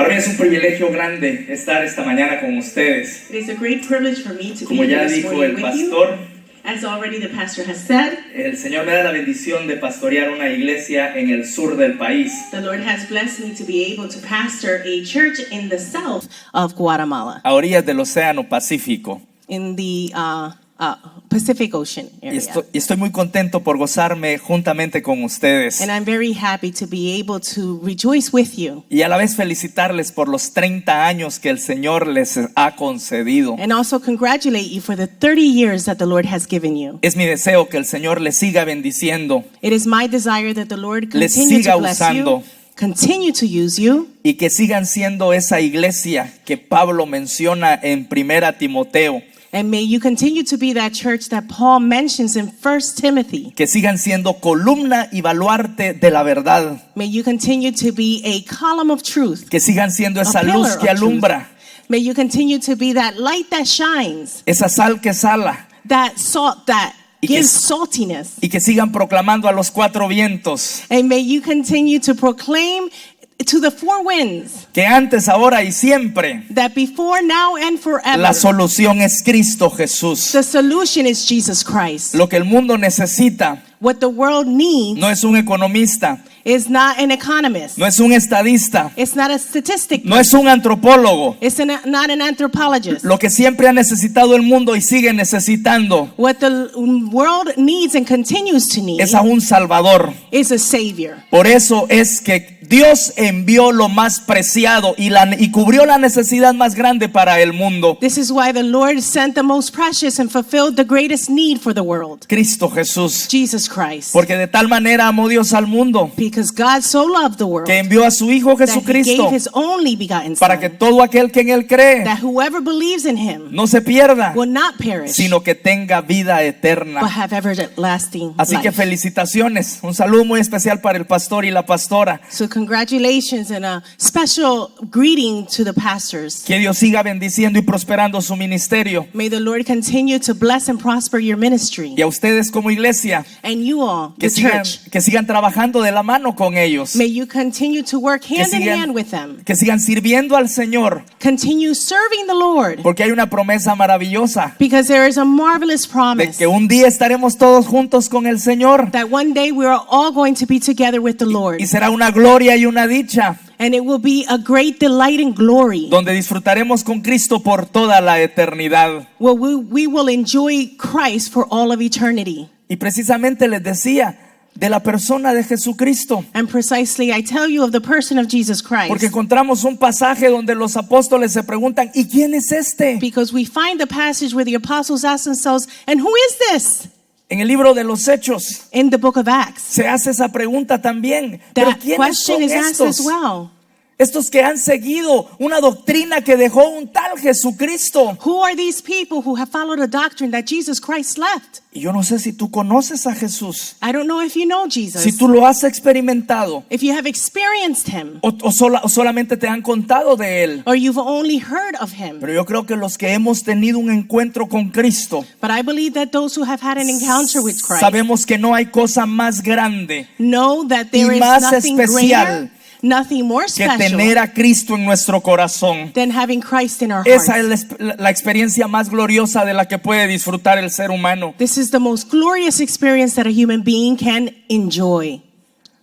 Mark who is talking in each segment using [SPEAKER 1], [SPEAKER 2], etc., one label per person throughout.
[SPEAKER 1] Para mí es un privilegio grande estar esta mañana con ustedes.
[SPEAKER 2] It is a great privilege for me to
[SPEAKER 1] Como
[SPEAKER 2] be
[SPEAKER 1] ya
[SPEAKER 2] here this
[SPEAKER 1] dijo
[SPEAKER 2] morning
[SPEAKER 1] el
[SPEAKER 2] with you.
[SPEAKER 1] pastor,
[SPEAKER 2] As already the pastor has said,
[SPEAKER 1] el Señor me da la bendición de pastorear una iglesia en el sur del país.
[SPEAKER 2] the Lord has blessed me to be able to pastor a church in the south of Guatemala,
[SPEAKER 1] A orillas del Océano Pacífico.
[SPEAKER 2] in the Pacific Ocean
[SPEAKER 1] Y
[SPEAKER 2] area.
[SPEAKER 1] estoy muy contento por gozarme juntamente con ustedes.
[SPEAKER 2] And I'm very happy to be able to rejoice with you
[SPEAKER 1] Y a la vez felicitarles por los 30 años que el Señor les ha concedido.
[SPEAKER 2] and also congratulate you for the 30 years that the Lord has given you.
[SPEAKER 1] Es mi deseo que el Señor les siga bendiciendo
[SPEAKER 2] It is my desire that the Lord
[SPEAKER 1] Les
[SPEAKER 2] continue
[SPEAKER 1] siga
[SPEAKER 2] to bless
[SPEAKER 1] usando.
[SPEAKER 2] you, continue to use you,
[SPEAKER 1] y que sigan siendo esa iglesia que Pablo menciona en 1 Timoteo.
[SPEAKER 2] and may you continue to be that church that Paul mentions in 1 Timothy.
[SPEAKER 1] Que sigan siendo columna y baluarte de la verdad.
[SPEAKER 2] May you continue to be a column of truth,
[SPEAKER 1] Que sigan siendo
[SPEAKER 2] a
[SPEAKER 1] esa
[SPEAKER 2] pillar
[SPEAKER 1] luz que
[SPEAKER 2] of truth.
[SPEAKER 1] alumbra,
[SPEAKER 2] May you continue to be that light that shines,
[SPEAKER 1] esa sal que sala,
[SPEAKER 2] that salt that
[SPEAKER 1] Y que-
[SPEAKER 2] gives saltiness.
[SPEAKER 1] y que sigan proclamando a los cuatro vientos
[SPEAKER 2] And may you continue to proclaim to the four winds
[SPEAKER 1] que antes, ahora y siempre
[SPEAKER 2] that before, now, and forever,
[SPEAKER 1] la solución es Cristo Jesús.
[SPEAKER 2] the solution is Jesus Christ.
[SPEAKER 1] Lo que el mundo necesita
[SPEAKER 2] What the world needs
[SPEAKER 1] no es un economista,
[SPEAKER 2] is not an economist.
[SPEAKER 1] no es un estadista,
[SPEAKER 2] It's not a statistic.
[SPEAKER 1] no es un antropólogo.
[SPEAKER 2] It's not an anthropologist.
[SPEAKER 1] Lo que siempre ha necesitado el mundo y sigue necesitando
[SPEAKER 2] What the world needs and continues to need
[SPEAKER 1] es a un Salvador.
[SPEAKER 2] is a savior.
[SPEAKER 1] Por eso es que Dios envió lo más preciado y cubrió la necesidad más grande para el mundo.
[SPEAKER 2] This is why the Lord sent the most precious and fulfilled the greatest need for the world,
[SPEAKER 1] Cristo Jesús.
[SPEAKER 2] Jesus Christ.
[SPEAKER 1] Porque de tal manera amó Dios al mundo
[SPEAKER 2] Because God so loved the world
[SPEAKER 1] que envió a su Hijo
[SPEAKER 2] that He
[SPEAKER 1] Jesucristo
[SPEAKER 2] gave His only begotten
[SPEAKER 1] para que
[SPEAKER 2] Son,
[SPEAKER 1] todo aquel que en Él cree
[SPEAKER 2] that whoever believes in Him
[SPEAKER 1] no se pierda,
[SPEAKER 2] will not perish,
[SPEAKER 1] sino que tenga vida
[SPEAKER 2] but
[SPEAKER 1] eterna.
[SPEAKER 2] have everlasting
[SPEAKER 1] Así que
[SPEAKER 2] life.
[SPEAKER 1] felicitaciones. Un saludo muy especial para el pastor y la pastora.
[SPEAKER 2] So congratulations and a special greeting to the pastors.
[SPEAKER 1] Que Dios siga bendiciendo y prosperando su ministerio.
[SPEAKER 2] May the Lord continue to bless and prosper your ministry.
[SPEAKER 1] Y a ustedes como iglesia,
[SPEAKER 2] And you all,
[SPEAKER 1] que
[SPEAKER 2] the church,
[SPEAKER 1] sigan trabajando de la mano con ellos.
[SPEAKER 2] may you continue to work
[SPEAKER 1] Que
[SPEAKER 2] hand in
[SPEAKER 1] sigan-
[SPEAKER 2] hand with them.
[SPEAKER 1] Que sigan sirviendo al Señor.
[SPEAKER 2] Continue serving the Lord,
[SPEAKER 1] Porque hay una promesa maravillosa
[SPEAKER 2] because there is a marvelous
[SPEAKER 1] de
[SPEAKER 2] promise
[SPEAKER 1] que un día estaremos todos juntos con el Señor.
[SPEAKER 2] that one day we are all going to be together with the Lord.
[SPEAKER 1] Y será una gloria y una dicha
[SPEAKER 2] And it will be a great delight and glory
[SPEAKER 1] donde disfrutaremos con Cristo por toda la eternidad.
[SPEAKER 2] where we will enjoy Christ for all of eternity.
[SPEAKER 1] Y precisamente les decía de la persona de Jesucristo.
[SPEAKER 2] And precisely, I tell you of the person of Jesus
[SPEAKER 1] Porque
[SPEAKER 2] Christ,
[SPEAKER 1] encontramos un pasaje donde los apóstoles se preguntan, ¿y quién es este?
[SPEAKER 2] because we find the passage where the apostles ask themselves, and who is this?
[SPEAKER 1] En el libro de los Hechos
[SPEAKER 2] In the book of Acts.
[SPEAKER 1] se hace esa pregunta también. ¿Pero
[SPEAKER 2] That
[SPEAKER 1] quiénes
[SPEAKER 2] question
[SPEAKER 1] son
[SPEAKER 2] is asked as
[SPEAKER 1] estos?
[SPEAKER 2] well.
[SPEAKER 1] Estos que han seguido una doctrina que dejó un tal Jesucristo.
[SPEAKER 2] Who are these people who have followed a doctrine that Jesus Christ left?
[SPEAKER 1] Y yo no sé si tú conoces a Jesús,
[SPEAKER 2] I don't know if you know Jesus,
[SPEAKER 1] si tú lo has experimentado
[SPEAKER 2] if you have experienced Him,
[SPEAKER 1] o solamente te han contado de él.
[SPEAKER 2] or you've only heard of Him.
[SPEAKER 1] Pero yo creo que los que hemos tenido un encuentro con Cristo,
[SPEAKER 2] But I believe that those who have had an encounter with Christ
[SPEAKER 1] sabemos que no hay cosa más grande
[SPEAKER 2] know that there
[SPEAKER 1] y
[SPEAKER 2] is
[SPEAKER 1] más
[SPEAKER 2] nothing
[SPEAKER 1] especial
[SPEAKER 2] greater, nothing more
[SPEAKER 1] que
[SPEAKER 2] special
[SPEAKER 1] tener a Cristo en nuestro corazón.
[SPEAKER 2] than having Christ in our
[SPEAKER 1] Esa
[SPEAKER 2] hearts.
[SPEAKER 1] es la experiencia más gloriosa de la que puede disfrutar el ser humano.
[SPEAKER 2] This is the most glorious experience that a human being can enjoy,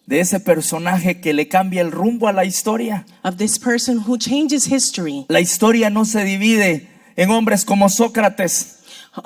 [SPEAKER 1] De ese personaje que le cambia el rumbo a la historia.
[SPEAKER 2] of this person who changes history.
[SPEAKER 1] La historia no se divide en hombres como Sócrates,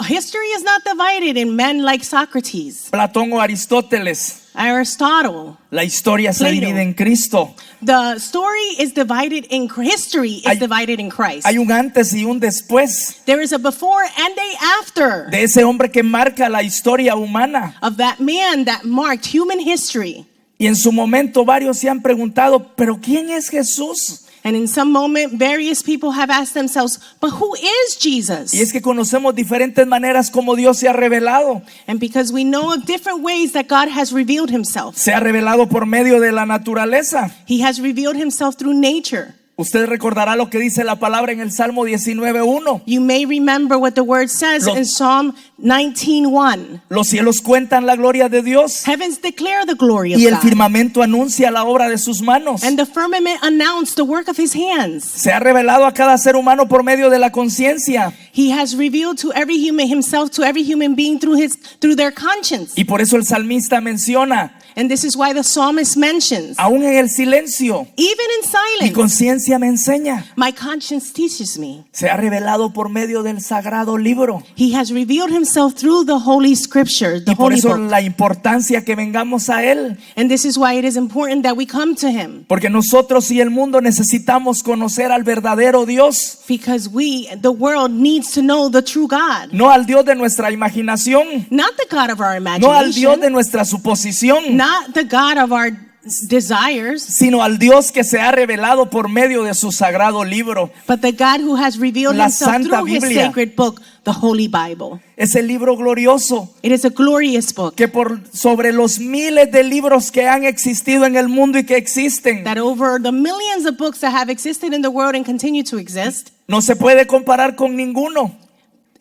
[SPEAKER 2] History is not divided in men like Socrates,
[SPEAKER 1] Platón o Aristóteles.
[SPEAKER 2] Aristotle.
[SPEAKER 1] La historia se
[SPEAKER 2] Plato.
[SPEAKER 1] divide en Cristo.
[SPEAKER 2] The story is divided in history is
[SPEAKER 1] Hay-
[SPEAKER 2] divided in Christ.
[SPEAKER 1] Hay un antes y un después
[SPEAKER 2] There is a before and a after
[SPEAKER 1] de ese hombre que marca la historia humana.
[SPEAKER 2] of that man that marked human history.
[SPEAKER 1] Y en su momento varios se han preguntado, ¿pero quién es Jesús?
[SPEAKER 2] And in some moment, various people have asked themselves, but who is Jesus?
[SPEAKER 1] Y es que conocemos diferentes maneras como Dios se ha revelado.
[SPEAKER 2] And because we know of different ways that God has revealed Himself.
[SPEAKER 1] Se ha revelado por medio de la naturaleza.
[SPEAKER 2] He has revealed Himself through nature.
[SPEAKER 1] Usted recordará lo que dice la palabra en el Salmo 19:1.
[SPEAKER 2] You may remember what the word says
[SPEAKER 1] Los-
[SPEAKER 2] in Psalm 19:1.
[SPEAKER 1] Los cielos cuentan la gloria de Dios
[SPEAKER 2] Heavens declare the glory of
[SPEAKER 1] y el
[SPEAKER 2] God,
[SPEAKER 1] firmamento anuncia la obra de sus manos.
[SPEAKER 2] and the firmament announced the work of his hands.
[SPEAKER 1] Se ha revelado a cada ser humano por medio de la conciencia,
[SPEAKER 2] He has revealed to every human himself to every human being through their conscience.
[SPEAKER 1] y por eso el salmista menciona,
[SPEAKER 2] And this is why the psalmist mentions,
[SPEAKER 1] aún en el silencio,
[SPEAKER 2] even in
[SPEAKER 1] mi
[SPEAKER 2] silence,
[SPEAKER 1] conciencia me enseña.
[SPEAKER 2] my conscience teaches me.
[SPEAKER 1] Se ha revelado por medio del sagrado libro.
[SPEAKER 2] He has revealed himself through the holy scripture, the
[SPEAKER 1] Y por
[SPEAKER 2] holy
[SPEAKER 1] eso
[SPEAKER 2] book.
[SPEAKER 1] la importancia que vengamos a Él.
[SPEAKER 2] And this is why it is important that we come to him,
[SPEAKER 1] Porque nosotros y el mundo necesitamos conocer al verdadero Dios.
[SPEAKER 2] because the world needs to know the true God.
[SPEAKER 1] No al Dios de nuestra imaginación.
[SPEAKER 2] Not the God of our
[SPEAKER 1] No al Dios
[SPEAKER 2] imagination,
[SPEAKER 1] de nuestra suposición.
[SPEAKER 2] not the God of our desires,
[SPEAKER 1] Sino al Dios que se ha revelado por medio de su sagrado libro.
[SPEAKER 2] but the God who has revealed
[SPEAKER 1] La
[SPEAKER 2] himself
[SPEAKER 1] Santa
[SPEAKER 2] through his
[SPEAKER 1] Biblia.
[SPEAKER 2] sacred book, the Holy Bible.
[SPEAKER 1] Ese libro glorioso
[SPEAKER 2] It is a glorious book
[SPEAKER 1] que por sobre los miles de libros que han existido en el mundo y que existen,
[SPEAKER 2] that over the millions of books that have existed in the world and continue to exist,
[SPEAKER 1] no se puede comparar con ninguno.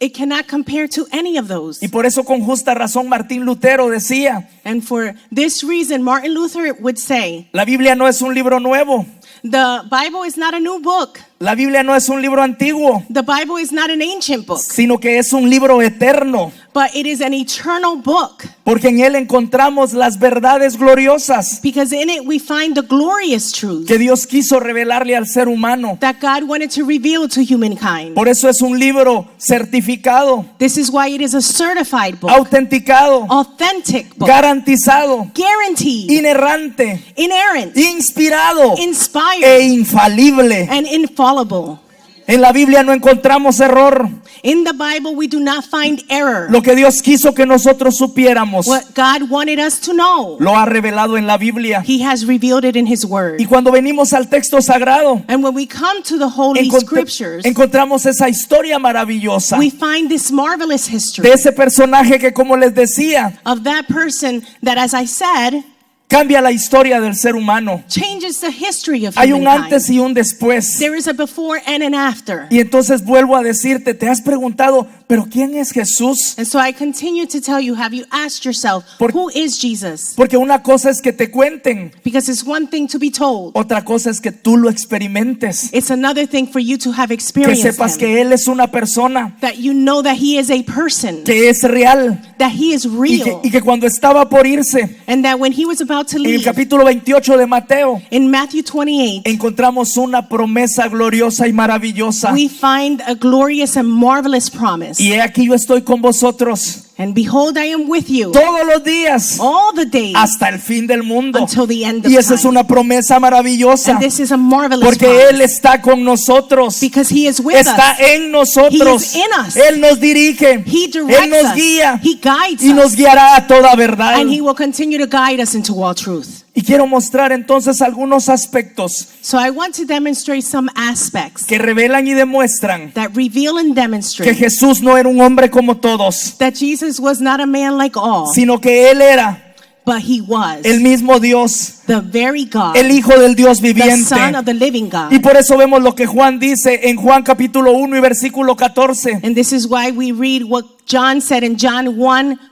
[SPEAKER 2] it cannot compare to any of those.
[SPEAKER 1] Y por eso con justa razón Martín Lutero decía,
[SPEAKER 2] And for this reason, Martin Luther would say,
[SPEAKER 1] la Biblia no es un libro nuevo,
[SPEAKER 2] the Bible is not a new book.
[SPEAKER 1] la Biblia no es un libro antiguo,
[SPEAKER 2] The Bible is not an ancient book,
[SPEAKER 1] sino que es un libro eterno,
[SPEAKER 2] but it is an eternal book,
[SPEAKER 1] porque en él encontramos las verdades gloriosas
[SPEAKER 2] because in it we find the glorious truths
[SPEAKER 1] que Dios quiso revelarle al ser humano.
[SPEAKER 2] that God wanted to reveal to humankind.
[SPEAKER 1] Por eso es un libro certificado,
[SPEAKER 2] This is why it is a certified book,
[SPEAKER 1] autenticado,
[SPEAKER 2] authentic book,
[SPEAKER 1] garantizado,
[SPEAKER 2] guaranteed,
[SPEAKER 1] inerrante,
[SPEAKER 2] inerrant,
[SPEAKER 1] inspirado
[SPEAKER 2] inspired,
[SPEAKER 1] e infalible.
[SPEAKER 2] and infallible.
[SPEAKER 1] En la Biblia no encontramos error.
[SPEAKER 2] In the Bible, we do not find error.
[SPEAKER 1] Lo que Dios quiso que nosotros supiéramos,
[SPEAKER 2] What God wanted us to know,
[SPEAKER 1] lo ha revelado en la Biblia.
[SPEAKER 2] He has revealed it in His Word.
[SPEAKER 1] Y cuando venimos al texto sagrado,
[SPEAKER 2] And when we come to the Holy Scriptures,
[SPEAKER 1] encontramos esa historia maravillosa
[SPEAKER 2] we find this marvelous history
[SPEAKER 1] de ese personaje que, como les decía,
[SPEAKER 2] of that person that, as I said,
[SPEAKER 1] cambia la historia del ser humano.
[SPEAKER 2] changes the history of
[SPEAKER 1] Hay un
[SPEAKER 2] humankind.
[SPEAKER 1] antes y un después.
[SPEAKER 2] There is a before and an after.
[SPEAKER 1] Y entonces vuelvo a decirte, te has preguntado, ¿pero quién es Jesús?
[SPEAKER 2] And so I continue to tell you, have you asked yourself, who is Jesus?
[SPEAKER 1] Porque una cosa es que te cuenten,
[SPEAKER 2] Because it's one thing to be told.
[SPEAKER 1] otra cosa es que tú lo experimentes,
[SPEAKER 2] It's another thing for you to have
[SPEAKER 1] que
[SPEAKER 2] experienced
[SPEAKER 1] sepas
[SPEAKER 2] Him.
[SPEAKER 1] que Él es una persona
[SPEAKER 2] That you know that He is a person,
[SPEAKER 1] que es real
[SPEAKER 2] that He is
[SPEAKER 1] y
[SPEAKER 2] real,
[SPEAKER 1] y que cuando estaba por irse,
[SPEAKER 2] and that when He was about to
[SPEAKER 1] en el
[SPEAKER 2] leave,
[SPEAKER 1] capítulo 28 de Mateo,
[SPEAKER 2] in Matthew 28,
[SPEAKER 1] encontramos una promesa gloriosa y maravillosa.
[SPEAKER 2] we find a glorious and marvelous promise.
[SPEAKER 1] Y he aquí yo estoy con vosotros
[SPEAKER 2] And behold, I am with you
[SPEAKER 1] todos los días
[SPEAKER 2] all the days
[SPEAKER 1] hasta el fin del mundo.
[SPEAKER 2] until the end of
[SPEAKER 1] Y esa es
[SPEAKER 2] time.
[SPEAKER 1] una promesa maravillosa,
[SPEAKER 2] And this is a marvelous
[SPEAKER 1] porque
[SPEAKER 2] promise,
[SPEAKER 1] Él está con nosotros,
[SPEAKER 2] because He is with
[SPEAKER 1] está
[SPEAKER 2] us.
[SPEAKER 1] en nosotros,
[SPEAKER 2] He is in us.
[SPEAKER 1] Él nos dirige,
[SPEAKER 2] He
[SPEAKER 1] Él
[SPEAKER 2] directs
[SPEAKER 1] nos
[SPEAKER 2] us.
[SPEAKER 1] guía
[SPEAKER 2] He guides
[SPEAKER 1] y nos
[SPEAKER 2] us.
[SPEAKER 1] guiará a toda verdad.
[SPEAKER 2] And He will continue to guide us into all truth.
[SPEAKER 1] Y quiero mostrar entonces algunos aspectos
[SPEAKER 2] So I want to demonstrate some aspects
[SPEAKER 1] que revelan y demuestran
[SPEAKER 2] that reveal and
[SPEAKER 1] que
[SPEAKER 2] demonstrate
[SPEAKER 1] Jesús no era un hombre como todos,
[SPEAKER 2] that Jesus was not a man like all,
[SPEAKER 1] sino que Él era
[SPEAKER 2] but He was
[SPEAKER 1] el mismo Dios,
[SPEAKER 2] the very God,
[SPEAKER 1] el Hijo del Dios
[SPEAKER 2] the
[SPEAKER 1] viviente.
[SPEAKER 2] Son of the living God.
[SPEAKER 1] Y por eso vemos lo que Juan dice en Juan capítulo 1 y versículo 14.
[SPEAKER 2] And this is why we read what John said in John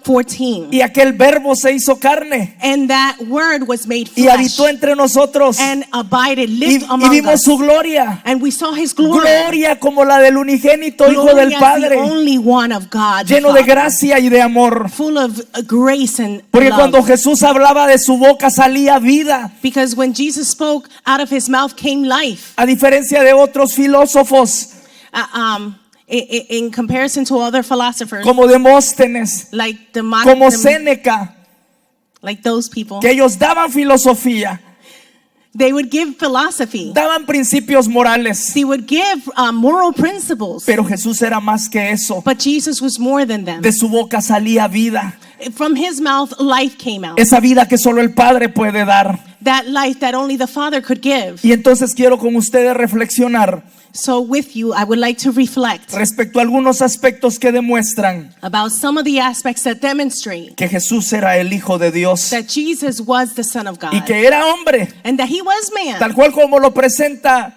[SPEAKER 2] 1:14.
[SPEAKER 1] Y aquel verbo se hizo carne
[SPEAKER 2] And that word was made
[SPEAKER 1] y
[SPEAKER 2] flesh
[SPEAKER 1] habitó entre nosotros
[SPEAKER 2] and abided,
[SPEAKER 1] y,
[SPEAKER 2] lived
[SPEAKER 1] y
[SPEAKER 2] among
[SPEAKER 1] vimos
[SPEAKER 2] us.
[SPEAKER 1] su gloria.
[SPEAKER 2] And we saw His glory.
[SPEAKER 1] Gloria como la del unigénito Hijo
[SPEAKER 2] Glory
[SPEAKER 1] del
[SPEAKER 2] as
[SPEAKER 1] Padre,
[SPEAKER 2] the only one of God, the
[SPEAKER 1] lleno de
[SPEAKER 2] Father,
[SPEAKER 1] gracia y de amor.
[SPEAKER 2] full of grace and
[SPEAKER 1] Porque cuando
[SPEAKER 2] love.
[SPEAKER 1] Jesús hablaba de su boca salía vida,
[SPEAKER 2] Because when Jesus spoke, out of His mouth came life.
[SPEAKER 1] a diferencia de otros filósofos
[SPEAKER 2] In comparison to other philosophers,
[SPEAKER 1] como Demóstenes,
[SPEAKER 2] like
[SPEAKER 1] como Séneca,
[SPEAKER 2] like those people,
[SPEAKER 1] que ellos daban filosofía,
[SPEAKER 2] they would give philosophy.
[SPEAKER 1] daban principios morales,
[SPEAKER 2] They would give moral principles.
[SPEAKER 1] pero Jesús era más que eso.
[SPEAKER 2] But Jesus was more than them.
[SPEAKER 1] De su boca salía vida,
[SPEAKER 2] From His mouth, life came out.
[SPEAKER 1] esa vida que solo el Padre puede dar.
[SPEAKER 2] That life that only the Father could give.
[SPEAKER 1] Y entonces quiero con ustedes reflexionar
[SPEAKER 2] So with you, I would like to reflect
[SPEAKER 1] respecto a algunos aspectos que demuestran
[SPEAKER 2] about some of the aspects that demonstrate
[SPEAKER 1] que Jesús era el Hijo de Dios
[SPEAKER 2] that Jesus was the Son of
[SPEAKER 1] y
[SPEAKER 2] God.
[SPEAKER 1] que era hombre,
[SPEAKER 2] And that He was man.
[SPEAKER 1] tal cual como lo presenta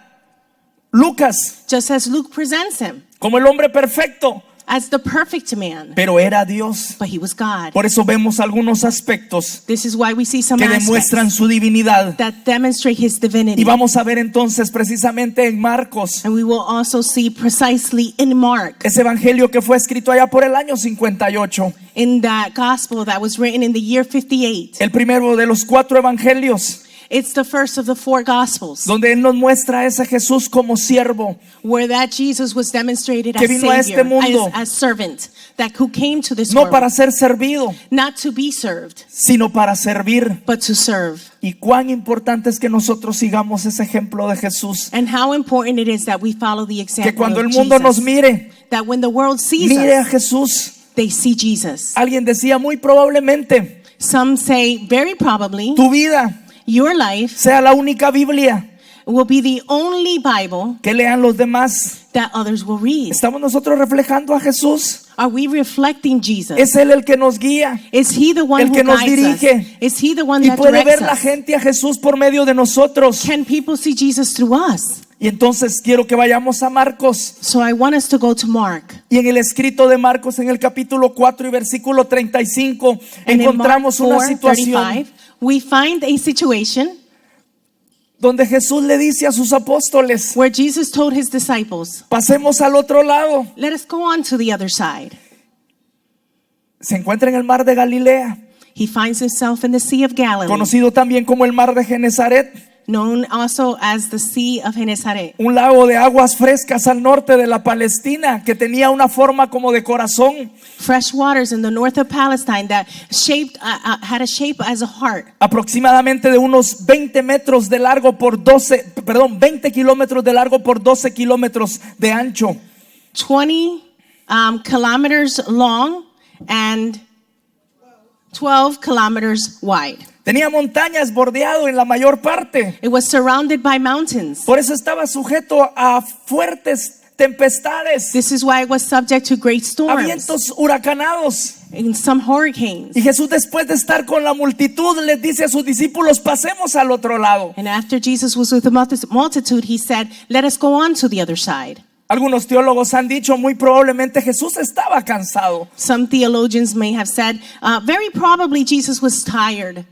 [SPEAKER 1] Lucas
[SPEAKER 2] just as Luke presents him
[SPEAKER 1] como el hombre perfecto,
[SPEAKER 2] as the perfect man,
[SPEAKER 1] pero era Dios.
[SPEAKER 2] but he was God.
[SPEAKER 1] Por eso vemos algunos aspectos
[SPEAKER 2] This is why we see some
[SPEAKER 1] que demuestran
[SPEAKER 2] aspects
[SPEAKER 1] su divinidad.
[SPEAKER 2] that demonstrate his divinity.
[SPEAKER 1] Y vamos a ver entonces precisamente en Marcos,
[SPEAKER 2] And we will also see precisely in Mark,
[SPEAKER 1] ese evangelio que fue escrito allá por el año 58,
[SPEAKER 2] in that gospel that was written in the year 58.
[SPEAKER 1] el primero de los 4 evangelios,
[SPEAKER 2] It's the first of the 4 gospels
[SPEAKER 1] donde él nos muestra a ese Jesús como siervo,
[SPEAKER 2] where that Jesus was demonstrated
[SPEAKER 1] que
[SPEAKER 2] as
[SPEAKER 1] vino a este
[SPEAKER 2] Savior,
[SPEAKER 1] mundo
[SPEAKER 2] as servant, that who came to this
[SPEAKER 1] no
[SPEAKER 2] world,
[SPEAKER 1] para ser servido,
[SPEAKER 2] not to be served,
[SPEAKER 1] sino para servir.
[SPEAKER 2] but to serve.
[SPEAKER 1] Y cuán importante es que nosotros sigamos ese ejemplo de Jesús,
[SPEAKER 2] And how important it is that we follow the
[SPEAKER 1] que
[SPEAKER 2] example
[SPEAKER 1] cuando
[SPEAKER 2] of
[SPEAKER 1] el mundo nos
[SPEAKER 2] Jesus.
[SPEAKER 1] mire,
[SPEAKER 2] That when the world sees
[SPEAKER 1] mire a
[SPEAKER 2] us,
[SPEAKER 1] Jesús.
[SPEAKER 2] they see Jesus.
[SPEAKER 1] Alguien decía muy probablemente
[SPEAKER 2] Some say, very probably,
[SPEAKER 1] tu vida
[SPEAKER 2] your life
[SPEAKER 1] sea la única Biblia
[SPEAKER 2] will be the only Bible
[SPEAKER 1] que lean los demás.
[SPEAKER 2] that others will read.
[SPEAKER 1] ¿Estamos nosotros reflejando a Jesús?
[SPEAKER 2] Are we reflecting Jesus?
[SPEAKER 1] Es Él el que nos guía
[SPEAKER 2] Is he the one
[SPEAKER 1] el
[SPEAKER 2] who
[SPEAKER 1] que nos
[SPEAKER 2] guides
[SPEAKER 1] dirige.
[SPEAKER 2] us? Is he the one
[SPEAKER 1] y
[SPEAKER 2] that
[SPEAKER 1] puede ver
[SPEAKER 2] directs
[SPEAKER 1] la
[SPEAKER 2] us?
[SPEAKER 1] gente a Jesús por medio de nosotros.
[SPEAKER 2] Can people see Jesus through us?
[SPEAKER 1] Y entonces quiero que vayamos a Marcos,
[SPEAKER 2] So I want us to go to Mark.
[SPEAKER 1] y en el escrito de Marcos en el capítulo 4 y versículo 35
[SPEAKER 2] And in Mark
[SPEAKER 1] encontramos una
[SPEAKER 2] 4,
[SPEAKER 1] situación
[SPEAKER 2] 35, we find a situation
[SPEAKER 1] donde Jesús le dice a sus apóstoles:
[SPEAKER 2] where Jesus told his disciples,
[SPEAKER 1] pasemos al otro lado.
[SPEAKER 2] let us go on to the other side.
[SPEAKER 1] Se encuentra en el mar de Galilea,
[SPEAKER 2] He finds himself in the Sea of Galilee,
[SPEAKER 1] conocido también como el mar de Genezaret,
[SPEAKER 2] known also as the Sea of Gennesaret,
[SPEAKER 1] un lago de aguas frescas al norte de la Palestina que tenía una forma como de corazón,
[SPEAKER 2] fresh waters in the north of Palestine that had a shape as a heart,
[SPEAKER 1] aproximadamente de unos 20 metros de largo por 20 kilómetros de largo por 12 kilómetros de ancho.
[SPEAKER 2] 20 kilometers long and 12 kilometers wide.
[SPEAKER 1] Tenía montañas bordeado en la mayor parte.
[SPEAKER 2] It was surrounded by mountains.
[SPEAKER 1] Por eso estaba sujeto a fuertes tempestades,
[SPEAKER 2] This is why it was subject to great
[SPEAKER 1] a
[SPEAKER 2] storms
[SPEAKER 1] vientos huracanados.
[SPEAKER 2] and some hurricanes.
[SPEAKER 1] Y Jesús, después de estar con la multitud, les dice a sus discípulos: pasemos al otro lado.
[SPEAKER 2] And after Jesus was with the multitude, he said, let us go on to the other side.
[SPEAKER 1] Algunos teólogos han dicho muy probablemente Jesús estaba cansado.
[SPEAKER 2] Some theologians may have said, very probably Jesus was tired.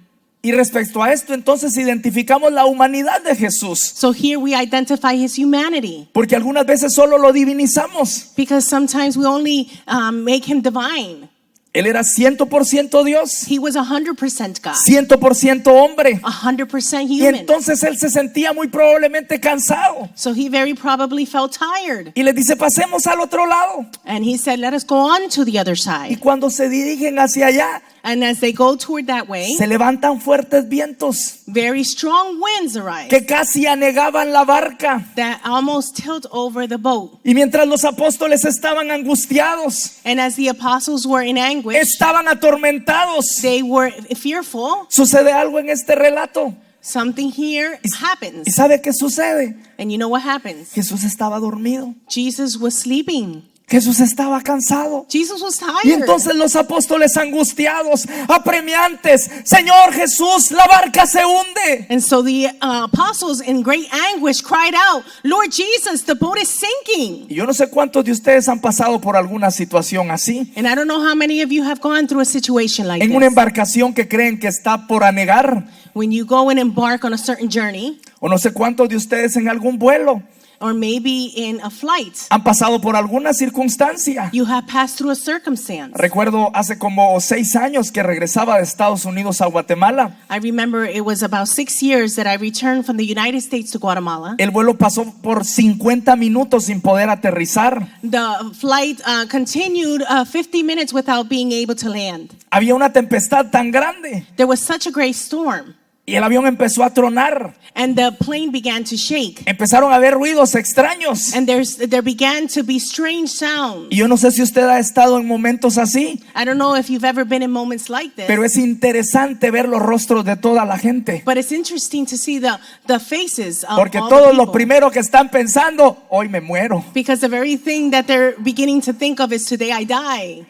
[SPEAKER 1] Y respecto a esto, entonces identificamos la humanidad de Jesús,
[SPEAKER 2] So here we identify his humanity,
[SPEAKER 1] porque algunas veces solo lo divinizamos.
[SPEAKER 2] because sometimes we only make him divine.
[SPEAKER 1] Él era 100% Dios,
[SPEAKER 2] He was 100% God,
[SPEAKER 1] 100% hombre.
[SPEAKER 2] 100%
[SPEAKER 1] Y
[SPEAKER 2] human.
[SPEAKER 1] entonces él se sentía muy probablemente cansado.
[SPEAKER 2] So he very probably felt tired.
[SPEAKER 1] Y les dice: pasemos al otro lado.
[SPEAKER 2] And he said, let us go on to the other
[SPEAKER 1] Y
[SPEAKER 2] side.
[SPEAKER 1] cuando se dirigen hacia allá,
[SPEAKER 2] And as they go toward that way,
[SPEAKER 1] se levantan fuertes vientos
[SPEAKER 2] very strong winds arise
[SPEAKER 1] que casi anegaban la barca.
[SPEAKER 2] that almost tilt over the boat.
[SPEAKER 1] Y mientras los apóstoles estaban angustiados,
[SPEAKER 2] And as the apostles were in anguish,
[SPEAKER 1] estaban atormentados,
[SPEAKER 2] they were fearful.
[SPEAKER 1] sucede algo en este relato.
[SPEAKER 2] Something here
[SPEAKER 1] ¿Y
[SPEAKER 2] happens.
[SPEAKER 1] sabe qué sucede?
[SPEAKER 2] And you know what happens?
[SPEAKER 1] Jesús estaba dormido.
[SPEAKER 2] Jesus was sleeping.
[SPEAKER 1] Jesús estaba cansado.
[SPEAKER 2] Jesus was
[SPEAKER 1] Y
[SPEAKER 2] tired.
[SPEAKER 1] entonces los apóstoles angustiados, apremiantes: Señor Jesús, la barca se hunde.
[SPEAKER 2] And so the apostles in great anguish cried out, Lord Jesus, the boat is sinking.
[SPEAKER 1] Y yo no sé cuántos de ustedes han pasado por alguna situación así,
[SPEAKER 2] And I don't know how many of you have gone through a situation like
[SPEAKER 1] en una
[SPEAKER 2] this.
[SPEAKER 1] embarcación que creen que está por anegar,
[SPEAKER 2] When you go and embark on a certain journey,
[SPEAKER 1] o no sé cuántos de ustedes en algún vuelo
[SPEAKER 2] or maybe in a flight,
[SPEAKER 1] han pasado por alguna circunstancia.
[SPEAKER 2] you have passed through a circumstance.
[SPEAKER 1] Recuerdo hace como 6 años que regresaba de Estados Unidos a Guatemala.
[SPEAKER 2] I remember it was about 6 years that I returned from the United States to Guatemala.
[SPEAKER 1] El vuelo pasó por 50 minutos sin poder aterrizar.
[SPEAKER 2] The flight continued 50 minutes without being able to land.
[SPEAKER 1] Había una tempestad tan grande
[SPEAKER 2] There was such a great storm,
[SPEAKER 1] y el avión empezó a tronar.
[SPEAKER 2] and the plane began to shake,
[SPEAKER 1] Empezaron a haber ruidos extraños.
[SPEAKER 2] and there began to be strange sounds.
[SPEAKER 1] Y yo no sé si usted ha estado en momentos así,
[SPEAKER 2] I don't know if you've ever been in moments like this,
[SPEAKER 1] pero es interesante ver los rostros de toda la gente,
[SPEAKER 2] but it's interesting to see the faces of
[SPEAKER 1] porque
[SPEAKER 2] all
[SPEAKER 1] todos
[SPEAKER 2] the
[SPEAKER 1] lo
[SPEAKER 2] people.
[SPEAKER 1] primero que están pensando: hoy me muero.
[SPEAKER 2] Because the very thing that they're beginning to think of is today I die.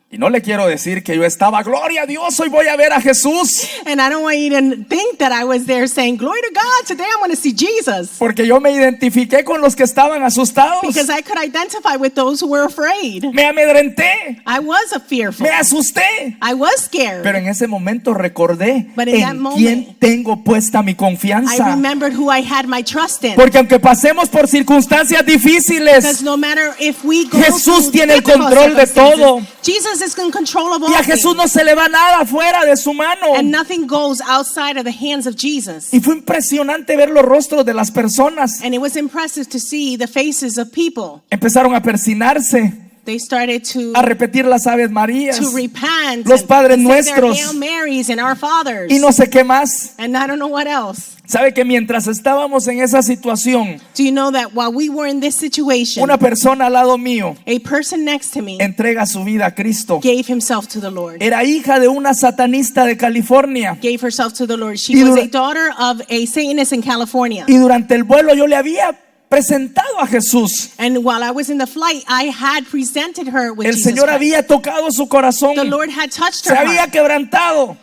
[SPEAKER 1] Y no le quiero decir que yo estaba, gloria a Dios, hoy voy a ver a Jesús.
[SPEAKER 2] And I don't want you to think that I was there saying, glory to God, today I want to see Jesus.
[SPEAKER 1] Porque yo me identifiqué con los que estaban asustados.
[SPEAKER 2] Because I could identify with those who were afraid.
[SPEAKER 1] Me amedrenté,
[SPEAKER 2] I was fearful.
[SPEAKER 1] me asusté.
[SPEAKER 2] I was scared.
[SPEAKER 1] Pero en ese momento recordé
[SPEAKER 2] But in that
[SPEAKER 1] en
[SPEAKER 2] moment,
[SPEAKER 1] quién tengo puesta mi
[SPEAKER 2] I
[SPEAKER 1] confianza.
[SPEAKER 2] remembered who I had my trust in.
[SPEAKER 1] Porque aunque pasemos por circunstancias
[SPEAKER 2] Because
[SPEAKER 1] difíciles,
[SPEAKER 2] no matter if we go
[SPEAKER 1] Jesús
[SPEAKER 2] through
[SPEAKER 1] tiene el
[SPEAKER 2] difficult
[SPEAKER 1] control de
[SPEAKER 2] circumstances,
[SPEAKER 1] todo.
[SPEAKER 2] Jesus is in control of all
[SPEAKER 1] y a Jesús
[SPEAKER 2] things.
[SPEAKER 1] no se le va nada fuera de su mano.
[SPEAKER 2] And nothing goes outside of the hands of Jesus.
[SPEAKER 1] Y fue impresionante ver los rostros de las personas.
[SPEAKER 2] And it was impressive to see the faces of people.
[SPEAKER 1] Empezaron a persinarse,
[SPEAKER 2] They started
[SPEAKER 1] a repetir las Aves Marías
[SPEAKER 2] to repent,
[SPEAKER 1] Los
[SPEAKER 2] and
[SPEAKER 1] Padres
[SPEAKER 2] say their
[SPEAKER 1] Nuestros.
[SPEAKER 2] Hail Marys and Our Fathers,
[SPEAKER 1] y no sé qué más.
[SPEAKER 2] and I don't know what else.
[SPEAKER 1] Sabe que mientras estábamos en esa situación,
[SPEAKER 2] Do you know that while we were in this situation,
[SPEAKER 1] una persona al lado mío
[SPEAKER 2] a person next to me
[SPEAKER 1] entrega su vida a Cristo.
[SPEAKER 2] gave himself to the Lord.
[SPEAKER 1] Era hija de una satanista de California.
[SPEAKER 2] Gave herself to the Lord. She
[SPEAKER 1] Y
[SPEAKER 2] was
[SPEAKER 1] dura-
[SPEAKER 2] a daughter of a Satanist in California.
[SPEAKER 1] Y durante el vuelo yo le había presentado a Jesús.
[SPEAKER 2] And while I was in the flight, I had presented her with
[SPEAKER 1] El
[SPEAKER 2] Jesus
[SPEAKER 1] Señor
[SPEAKER 2] Christ.
[SPEAKER 1] había tocado su corazón.
[SPEAKER 2] The Lord had touched
[SPEAKER 1] Se
[SPEAKER 2] her
[SPEAKER 1] había
[SPEAKER 2] heart.
[SPEAKER 1] quebrantado.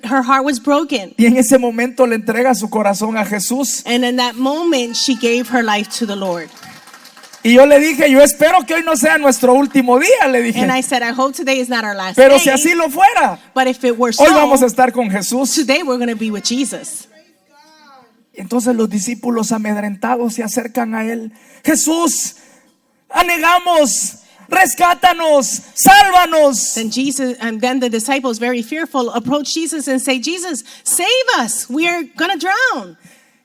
[SPEAKER 2] Her heart was broken.
[SPEAKER 1] Y en ese momento le entrega su corazón a Jesús.
[SPEAKER 2] And in that moment, she gave her life to the Lord.
[SPEAKER 1] Y yo le dije, yo espero que hoy no sea nuestro último día, le dije.
[SPEAKER 2] And I said, I hope today is not our last
[SPEAKER 1] Pero
[SPEAKER 2] day.
[SPEAKER 1] si así lo fuera,
[SPEAKER 2] But if it were
[SPEAKER 1] hoy vamos a
[SPEAKER 2] so,
[SPEAKER 1] estar con Jesús.
[SPEAKER 2] today we're going to be with Jesus.
[SPEAKER 1] Entonces los discípulos amedrentados se acercan a él. Jesús, anegamos, rescátanos, sálvanos.
[SPEAKER 2] Then the disciples, very fearful, approach Jesus and say, Jesus, save us. We are going to drown.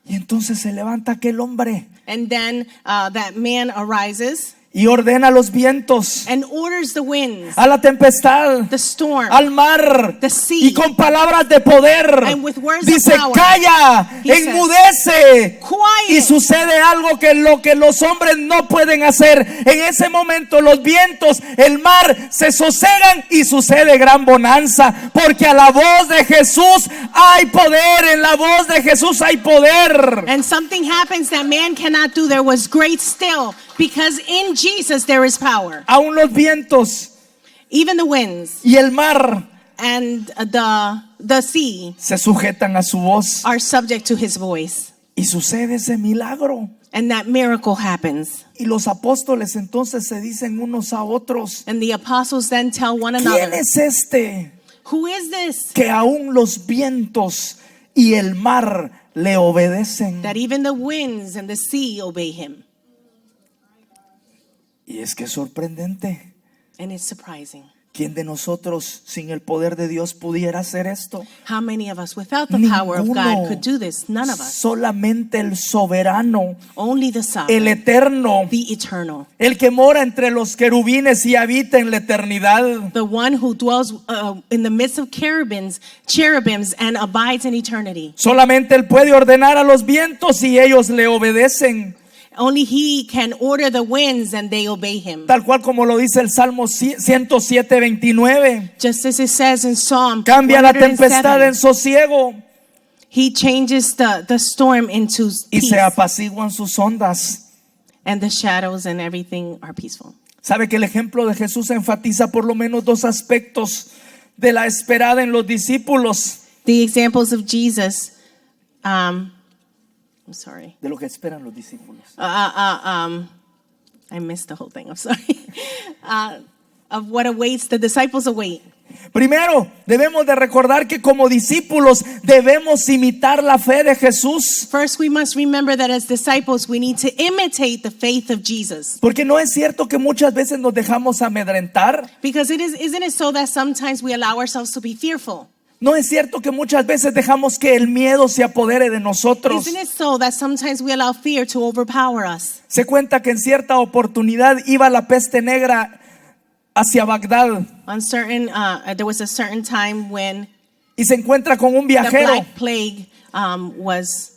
[SPEAKER 1] Y entonces se levanta aquel hombre
[SPEAKER 2] And then that man arises
[SPEAKER 1] y ordena a los vientos,
[SPEAKER 2] and orders the winds,
[SPEAKER 1] a la tempestad,
[SPEAKER 2] the storm,
[SPEAKER 1] al mar,
[SPEAKER 2] the sea,
[SPEAKER 1] y con palabras de poder
[SPEAKER 2] and with words of
[SPEAKER 1] dice,
[SPEAKER 2] power,
[SPEAKER 1] calla,
[SPEAKER 2] he says,
[SPEAKER 1] enmudece.
[SPEAKER 2] quiet.
[SPEAKER 1] Y sucede algo que lo que los hombres no pueden hacer. En ese momento los vientos, el mar se sosegan y sucede gran bonanza, porque a la voz de Jesús hay poder. En la voz de Jesús hay poder.
[SPEAKER 2] And something happens that man cannot do. There was great still, because in Jesus there is power.
[SPEAKER 1] Aún los vientos
[SPEAKER 2] Even the winds
[SPEAKER 1] y el mar
[SPEAKER 2] and the sea
[SPEAKER 1] se sujetan a su voz.
[SPEAKER 2] are subject to his voice.
[SPEAKER 1] Y sucede ese milagro.
[SPEAKER 2] And that miracle happens.
[SPEAKER 1] Y los apóstoles entonces se dicen unos a otros,
[SPEAKER 2] And the apostles then tell one
[SPEAKER 1] ¿quién
[SPEAKER 2] another,
[SPEAKER 1] es este
[SPEAKER 2] who is this?
[SPEAKER 1] que aún los vientos y el mar le obedecen?
[SPEAKER 2] That even the winds and the sea obey him.
[SPEAKER 1] Y es que es sorprendente.
[SPEAKER 2] And it's surprising.
[SPEAKER 1] ¿Quién de nosotros sin el poder de Dios pudiera hacer esto?
[SPEAKER 2] How many of us without the power of God
[SPEAKER 1] Ninguno.
[SPEAKER 2] could do this? None of us.
[SPEAKER 1] Solamente el soberano,
[SPEAKER 2] Only the sovereign,
[SPEAKER 1] el eterno,
[SPEAKER 2] the eternal,
[SPEAKER 1] el que mora entre los querubines y habita en la eternidad.
[SPEAKER 2] the one who dwells in the midst of cherubims and abides in eternity.
[SPEAKER 1] Solamente él puede ordenar a los vientos y ellos le obedecen.
[SPEAKER 2] Only he can order the winds and they obey him.
[SPEAKER 1] Tal cual como lo dice el Salmo 107:29.
[SPEAKER 2] Just as it says in Psalm
[SPEAKER 1] Cambia la tempestad
[SPEAKER 2] 107,
[SPEAKER 1] en sosiego
[SPEAKER 2] he changes the storm into
[SPEAKER 1] y
[SPEAKER 2] peace,
[SPEAKER 1] se apaciguan sus ondas.
[SPEAKER 2] and the shadows and everything are peaceful.
[SPEAKER 1] Sabe que el ejemplo de Jesús enfatiza por lo menos dos aspectos de la esperada en los discípulos.
[SPEAKER 2] The examples of Jesus, I'm sorry.
[SPEAKER 1] De lo que esperan los discípulos.
[SPEAKER 2] I missed the whole thing. I'm sorry. Of what awaits the disciples await.
[SPEAKER 1] Primero, debemos de recordar que como discípulos debemos imitar la fe de Jesús.
[SPEAKER 2] First, we must remember that as disciples, we need to imitate the faith of Jesus.
[SPEAKER 1] Porque no es cierto que muchas veces nos dejamos amedrentar.
[SPEAKER 2] Because isn't it so that sometimes we allow ourselves to be fearful?
[SPEAKER 1] No es cierto que muchas veces dejamos que el miedo se apodere de nosotros.
[SPEAKER 2] Isn't it so that sometimes we allow fear to overpower us?
[SPEAKER 1] Se cuenta que en cierta oportunidad iba la peste negra hacia Bagdad
[SPEAKER 2] There was a certain time when
[SPEAKER 1] y se encuentra con un
[SPEAKER 2] the
[SPEAKER 1] viajero.
[SPEAKER 2] Black Plague was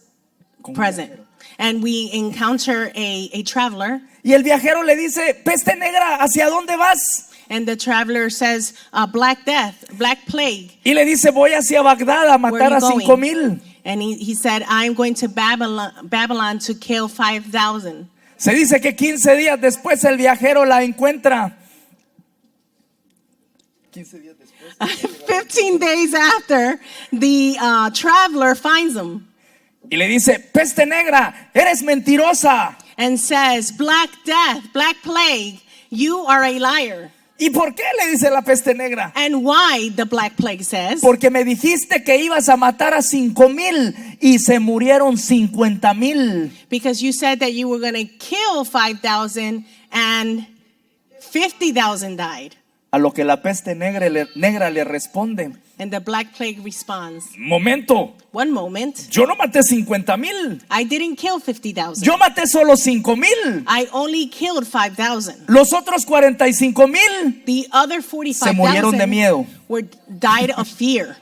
[SPEAKER 2] present. And we encounter a traveler.
[SPEAKER 1] Y el viajero le dice, peste negra, ¿hacia dónde vas?
[SPEAKER 2] And the traveler says, Black Death, Black Plague.
[SPEAKER 1] Y le dice, voy hacia Bagdad a
[SPEAKER 2] Where are
[SPEAKER 1] matar a
[SPEAKER 2] you
[SPEAKER 1] 5,000.
[SPEAKER 2] And he said, I'm going to Babylon to kill 5,000.
[SPEAKER 1] Se dice que 15 días después el viajero la encuentra 15 días después.
[SPEAKER 2] 15 days after, the traveler finds him
[SPEAKER 1] Y le dice, peste negra, eres mentirosa.
[SPEAKER 2] and says, Black death, black plague, you are a liar.
[SPEAKER 1] ¿Y por qué? Le dice la peste negra.
[SPEAKER 2] And why, the black plague says,
[SPEAKER 1] Porque me dijiste que ibas a matar a 5,000 y se murieron 50,000.
[SPEAKER 2] because you said that you were going to kill 5,000 and 50,000 died.
[SPEAKER 1] A lo que la peste negra le responde,
[SPEAKER 2] And the black plague responds,
[SPEAKER 1] momento,
[SPEAKER 2] one moment,
[SPEAKER 1] yo no maté 50,000.
[SPEAKER 2] I didn't kill 50,000.
[SPEAKER 1] Yo maté solo 5,000.
[SPEAKER 2] I only killed 5,000.
[SPEAKER 1] Los otros 45,000
[SPEAKER 2] The other
[SPEAKER 1] se murieron de
[SPEAKER 2] 45,000
[SPEAKER 1] miedo.
[SPEAKER 2] died of fear.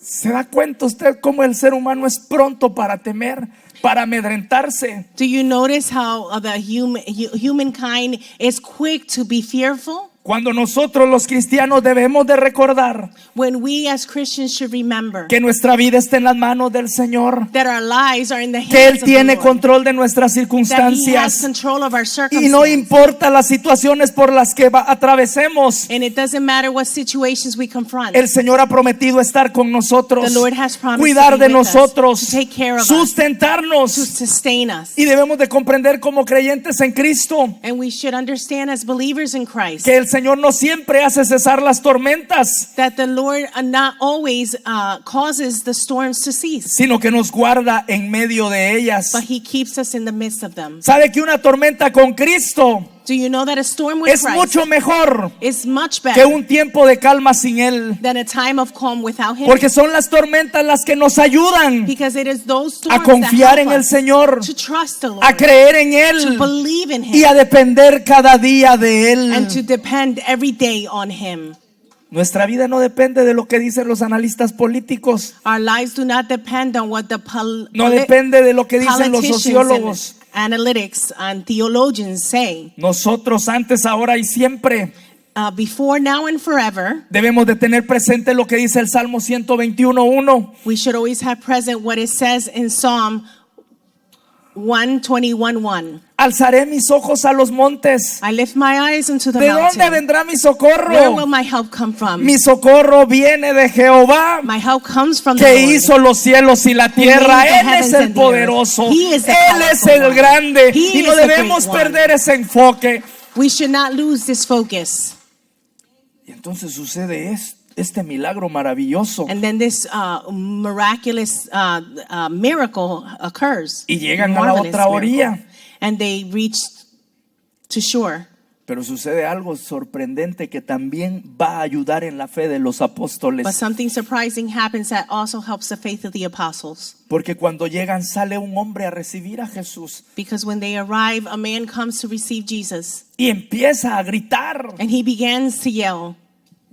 [SPEAKER 1] ¿Se da cuenta usted cómo el ser humano es pronto para temer, para amedrentarse?
[SPEAKER 2] Do you notice how the humankind is quick to be fearful?
[SPEAKER 1] Cuando nosotros los cristianos debemos de recordar
[SPEAKER 2] When we as Christians should remember
[SPEAKER 1] que nuestra vida está en las manos del Señor,
[SPEAKER 2] that our lives are in the
[SPEAKER 1] que Él
[SPEAKER 2] hands of the
[SPEAKER 1] tiene
[SPEAKER 2] Lord,
[SPEAKER 1] control de nuestras
[SPEAKER 2] that He has
[SPEAKER 1] circunstancias
[SPEAKER 2] control of our
[SPEAKER 1] y no
[SPEAKER 2] circumstances.
[SPEAKER 1] importa las situaciones por las que atravesemos,
[SPEAKER 2] And it doesn't matter what situations we confront.
[SPEAKER 1] el Señor ha prometido estar con nosotros,
[SPEAKER 2] The Lord has promised
[SPEAKER 1] cuidar
[SPEAKER 2] to be
[SPEAKER 1] de
[SPEAKER 2] with us,
[SPEAKER 1] nosotros,
[SPEAKER 2] to take care of us,
[SPEAKER 1] sustentarnos,
[SPEAKER 2] to sustain us.
[SPEAKER 1] y debemos de comprender como creyentes en Cristo
[SPEAKER 2] And we should understand as believers in Christ
[SPEAKER 1] que el Señor no siempre hace cesar las tormentas,
[SPEAKER 2] that the Lord not always causes the storms to cease,
[SPEAKER 1] sino que nos guarda en medio de ellas.
[SPEAKER 2] but He keeps us in the midst of them.
[SPEAKER 1] ¿Sabe que una tormenta con Cristo
[SPEAKER 2] Do you know that a storm with
[SPEAKER 1] es
[SPEAKER 2] Christ
[SPEAKER 1] mucho mejor
[SPEAKER 2] is much
[SPEAKER 1] que
[SPEAKER 2] better
[SPEAKER 1] un tiempo de calma sin Él?
[SPEAKER 2] than a time of calm without Him?
[SPEAKER 1] Porque son las tormentas las que nos ayudan
[SPEAKER 2] Because it is those
[SPEAKER 1] a
[SPEAKER 2] storms
[SPEAKER 1] confiar
[SPEAKER 2] that
[SPEAKER 1] en
[SPEAKER 2] help
[SPEAKER 1] el
[SPEAKER 2] us
[SPEAKER 1] Señor,
[SPEAKER 2] to trust the Lord,
[SPEAKER 1] a creer en
[SPEAKER 2] to
[SPEAKER 1] Él
[SPEAKER 2] believe in
[SPEAKER 1] y
[SPEAKER 2] Him,
[SPEAKER 1] a depender cada día de
[SPEAKER 2] and to
[SPEAKER 1] Él.
[SPEAKER 2] depend every day on Him.
[SPEAKER 1] Nuestra vida no depende de lo que dicen los analistas políticos,
[SPEAKER 2] Our lives do not depend on what the
[SPEAKER 1] no depende de lo que dicen los
[SPEAKER 2] politicians
[SPEAKER 1] sociólogos.
[SPEAKER 2] and analytics and theologians say.
[SPEAKER 1] Nosotros antes, ahora y siempre
[SPEAKER 2] Before, now, and forever,
[SPEAKER 1] debemos de tener presente lo que dice el Salmo 121:1.
[SPEAKER 2] we should always have present what it says in Psalm 121:1.
[SPEAKER 1] Alzaré mis ojos a los montes.
[SPEAKER 2] I lift my eyes into the
[SPEAKER 1] ¿De dónde
[SPEAKER 2] mountain.
[SPEAKER 1] vendrá mi
[SPEAKER 2] Where
[SPEAKER 1] socorro?
[SPEAKER 2] will my help come from?
[SPEAKER 1] Mi socorro viene de Jehová,
[SPEAKER 2] My help comes from the
[SPEAKER 1] que
[SPEAKER 2] Lord.
[SPEAKER 1] hizo los cielos y la tierra.
[SPEAKER 2] made the
[SPEAKER 1] Él es
[SPEAKER 2] heavens
[SPEAKER 1] el
[SPEAKER 2] and the earth.
[SPEAKER 1] poderoso.
[SPEAKER 2] He is the
[SPEAKER 1] Él es
[SPEAKER 2] powerful
[SPEAKER 1] el
[SPEAKER 2] one.
[SPEAKER 1] grande.
[SPEAKER 2] He
[SPEAKER 1] Y no
[SPEAKER 2] is the
[SPEAKER 1] debemos
[SPEAKER 2] great one.
[SPEAKER 1] perder ese enfoque.
[SPEAKER 2] We should not lose this focus.
[SPEAKER 1] Y entonces sucede este milagro maravilloso.
[SPEAKER 2] And then this miraculous miracle occurs.
[SPEAKER 1] Y llegan a la
[SPEAKER 2] Marvelous
[SPEAKER 1] otra orilla.
[SPEAKER 2] miracle. And they reach to shore.
[SPEAKER 1] Pero sucede algo sorprendente que también va a ayudar en la fe de los apóstoles.
[SPEAKER 2] But something surprising happens that also helps the faith of the apostles.
[SPEAKER 1] Porque cuando llegan sale un hombre a recibir a Jesús
[SPEAKER 2] Because when they arrive, a man comes to receive Jesus.
[SPEAKER 1] y empieza a gritar.
[SPEAKER 2] And he begins to yell.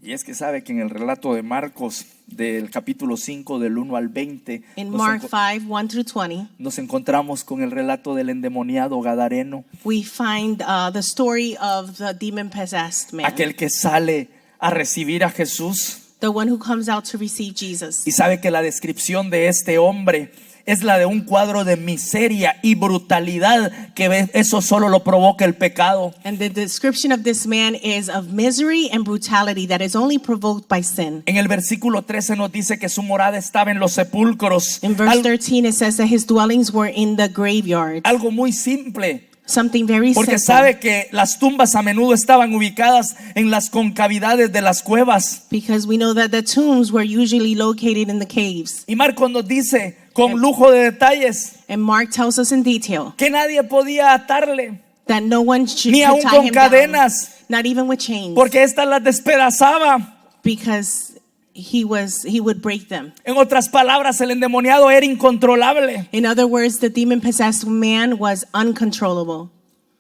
[SPEAKER 1] Y es que sabe que en el relato de Marcos, del capítulo 5, del 1 al 20,
[SPEAKER 2] In Mark 5, 1 through 20,
[SPEAKER 1] nos encontramos con el relato del endemoniado gadareno,
[SPEAKER 2] we find the story of the demon-possessed man.
[SPEAKER 1] aquel que sale a recibir a Jesús.
[SPEAKER 2] The one who comes out to receive Jesus.
[SPEAKER 1] Y sabe que la descripción de este hombre es la de un cuadro de miseria y brutalidad, que eso solo lo provoca el pecado.
[SPEAKER 2] And the description of this man is of misery and brutality that is only provoked by sin.
[SPEAKER 1] En el versículo 13 nos dice que su morada estaba en los sepulcros.
[SPEAKER 2] In verse 13, it says that his dwellings were in the graveyard.
[SPEAKER 1] Algo muy simple.
[SPEAKER 2] Something very
[SPEAKER 1] Porque
[SPEAKER 2] simple.
[SPEAKER 1] sabe que las tumbas a menudo estaban ubicadas en las concavidades de las cuevas.
[SPEAKER 2] Because we know that the tombs were usually located in the caves.
[SPEAKER 1] Y Marcos nos dice con lujo de detalles
[SPEAKER 2] And Mark tells us in detail
[SPEAKER 1] que nadie podía atarle,
[SPEAKER 2] that no one should
[SPEAKER 1] ni aun
[SPEAKER 2] tie
[SPEAKER 1] con
[SPEAKER 2] him down,
[SPEAKER 1] cadenas,
[SPEAKER 2] not even with chains,
[SPEAKER 1] porque ésta las despedazaba.
[SPEAKER 2] because he would break them.
[SPEAKER 1] En otras palabras, el endemoniado era incontrolable.
[SPEAKER 2] In other words, the demon-possessed man was uncontrollable.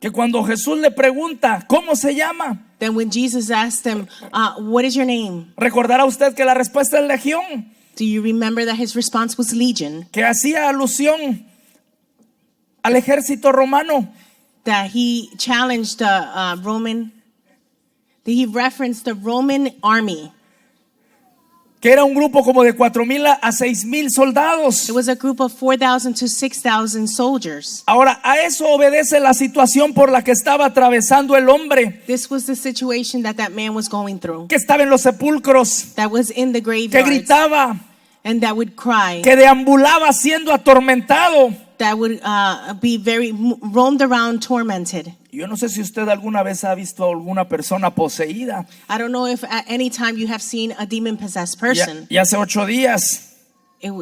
[SPEAKER 1] Que cuando Jesús le pregunta, ¿cómo se llama?
[SPEAKER 2] Then when Jesus asked him, what is your name?
[SPEAKER 1] Recordará usted que la respuesta es legión,
[SPEAKER 2] Do you remember that his response was legion?
[SPEAKER 1] que hacía alusión al ejército romano.
[SPEAKER 2] That he challenged that he referenced the Roman army.
[SPEAKER 1] que era un grupo como de 4,000 a 6,000 soldados.
[SPEAKER 2] It was a group of 4,000 to 6,000 soldiers.
[SPEAKER 1] Ahora, a eso obedece la situación por la que estaba atravesando el hombre,
[SPEAKER 2] This was the situation that man was going through.
[SPEAKER 1] que estaba en los sepulcros,
[SPEAKER 2] That was in the
[SPEAKER 1] que
[SPEAKER 2] graveyards.
[SPEAKER 1] gritaba,
[SPEAKER 2] And that would cry.
[SPEAKER 1] que deambulaba siendo atormentado.
[SPEAKER 2] That would be roamed around tormented.
[SPEAKER 1] Yo no sé si usted alguna vez ha visto a alguna persona poseída.
[SPEAKER 2] I don't know if at any time you have seen a demon-possessed person.
[SPEAKER 1] Y hace 8 días
[SPEAKER 2] It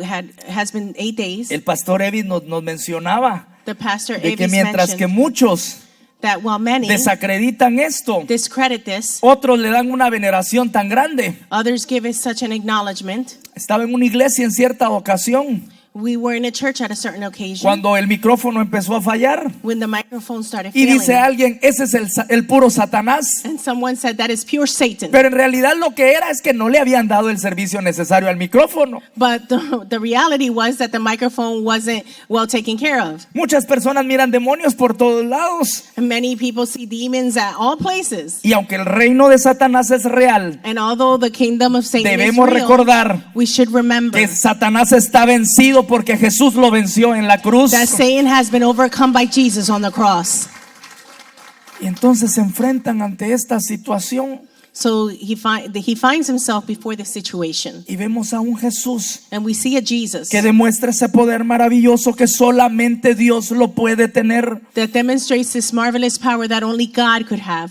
[SPEAKER 2] has been 8 days.
[SPEAKER 1] el pastor Evis nos mencionaba
[SPEAKER 2] The pastor
[SPEAKER 1] de que
[SPEAKER 2] Avis
[SPEAKER 1] mientras que
[SPEAKER 2] mentioned
[SPEAKER 1] muchos
[SPEAKER 2] that while many
[SPEAKER 1] desacreditan esto,
[SPEAKER 2] discredit this,
[SPEAKER 1] otros le dan una veneración tan grande.
[SPEAKER 2] others give it such an acknowledgement.
[SPEAKER 1] Estaba en una iglesia en cierta ocasión
[SPEAKER 2] We were in a church at a certain occasion
[SPEAKER 1] cuando el micrófono empezó a fallar
[SPEAKER 2] when the microphone started
[SPEAKER 1] y
[SPEAKER 2] failing.
[SPEAKER 1] dice alguien, ese es el puro Satanás.
[SPEAKER 2] And someone said that is pure Satan.
[SPEAKER 1] Pero en realidad lo que era es que no le habían dado el servicio necesario al micrófono.
[SPEAKER 2] But the reality was that the microphone wasn't well taken care of.
[SPEAKER 1] Muchas personas miran demonios por todos lados.
[SPEAKER 2] And many people see demons at all places.
[SPEAKER 1] Y aunque el reino de Satanás es real,
[SPEAKER 2] And although the kingdom of Satan
[SPEAKER 1] debemos
[SPEAKER 2] is real,
[SPEAKER 1] recordar
[SPEAKER 2] we should remember
[SPEAKER 1] que Satanás está vencido porque Jesús lo venció en la cruz.
[SPEAKER 2] that Satan has been overcome by Jesus on the cross.
[SPEAKER 1] Y entonces se enfrentan ante esta situación
[SPEAKER 2] So he finds himself before the situation.
[SPEAKER 1] y vemos a un Jesús
[SPEAKER 2] And we see a Jesus
[SPEAKER 1] que demuestra ese poder maravilloso que solamente Dios lo puede tener.
[SPEAKER 2] that demonstrates this marvelous power that only God could have.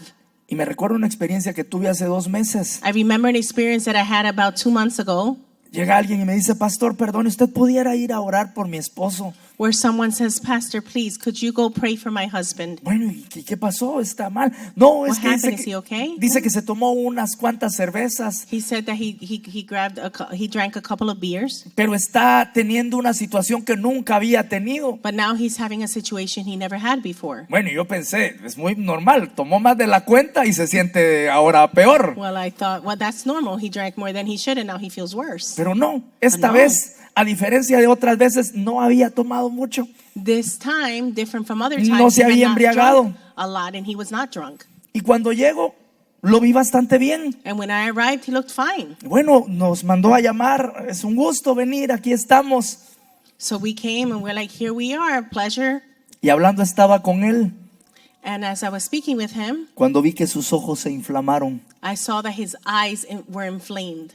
[SPEAKER 1] Y me recuerdo una experiencia que tuve hace 2 meses.
[SPEAKER 2] I remember an experience that I had about 2 months ago
[SPEAKER 1] Llega alguien y me dice, pastor, perdón, ¿usted pudiera ir a orar por mi esposo?
[SPEAKER 2] where someone says, Pastor, please, could you go pray for my husband?
[SPEAKER 1] Bueno, ¿y qué pasó? ¿Está mal? No, es
[SPEAKER 2] What
[SPEAKER 1] que
[SPEAKER 2] happened? Is he okay?
[SPEAKER 1] dice que se tomó unas cuantas cervezas,
[SPEAKER 2] He said that he drank a couple of beers,
[SPEAKER 1] pero está teniendo una situación que nunca había tenido.
[SPEAKER 2] but now he's having a situation he never had before.
[SPEAKER 1] Bueno, yo pensé, es muy normal, tomó más de la cuenta y se siente ahora peor.
[SPEAKER 2] Well, I thought, well, that's normal. He drank more than he should, and now he feels worse.
[SPEAKER 1] Pero no, esta
[SPEAKER 2] No.
[SPEAKER 1] vez, a diferencia de otras veces, no había tomado mucho.
[SPEAKER 2] This time, different from other
[SPEAKER 1] No
[SPEAKER 2] times,
[SPEAKER 1] se
[SPEAKER 2] he had
[SPEAKER 1] había
[SPEAKER 2] not
[SPEAKER 1] embriagado.
[SPEAKER 2] drunk a lot, and he was not drunk.
[SPEAKER 1] Y cuando llego, lo vi bastante bien.
[SPEAKER 2] And when I arrived, he looked fine.
[SPEAKER 1] Bueno, nos mandó a llamar, es un gusto venir, aquí estamos.
[SPEAKER 2] So we came, and we're like, here we are, pleasure.
[SPEAKER 1] Y hablando estaba con él,
[SPEAKER 2] And as I was speaking with him,
[SPEAKER 1] cuando vi que sus ojos se inflamaron.
[SPEAKER 2] I saw that his eyes were inflamed.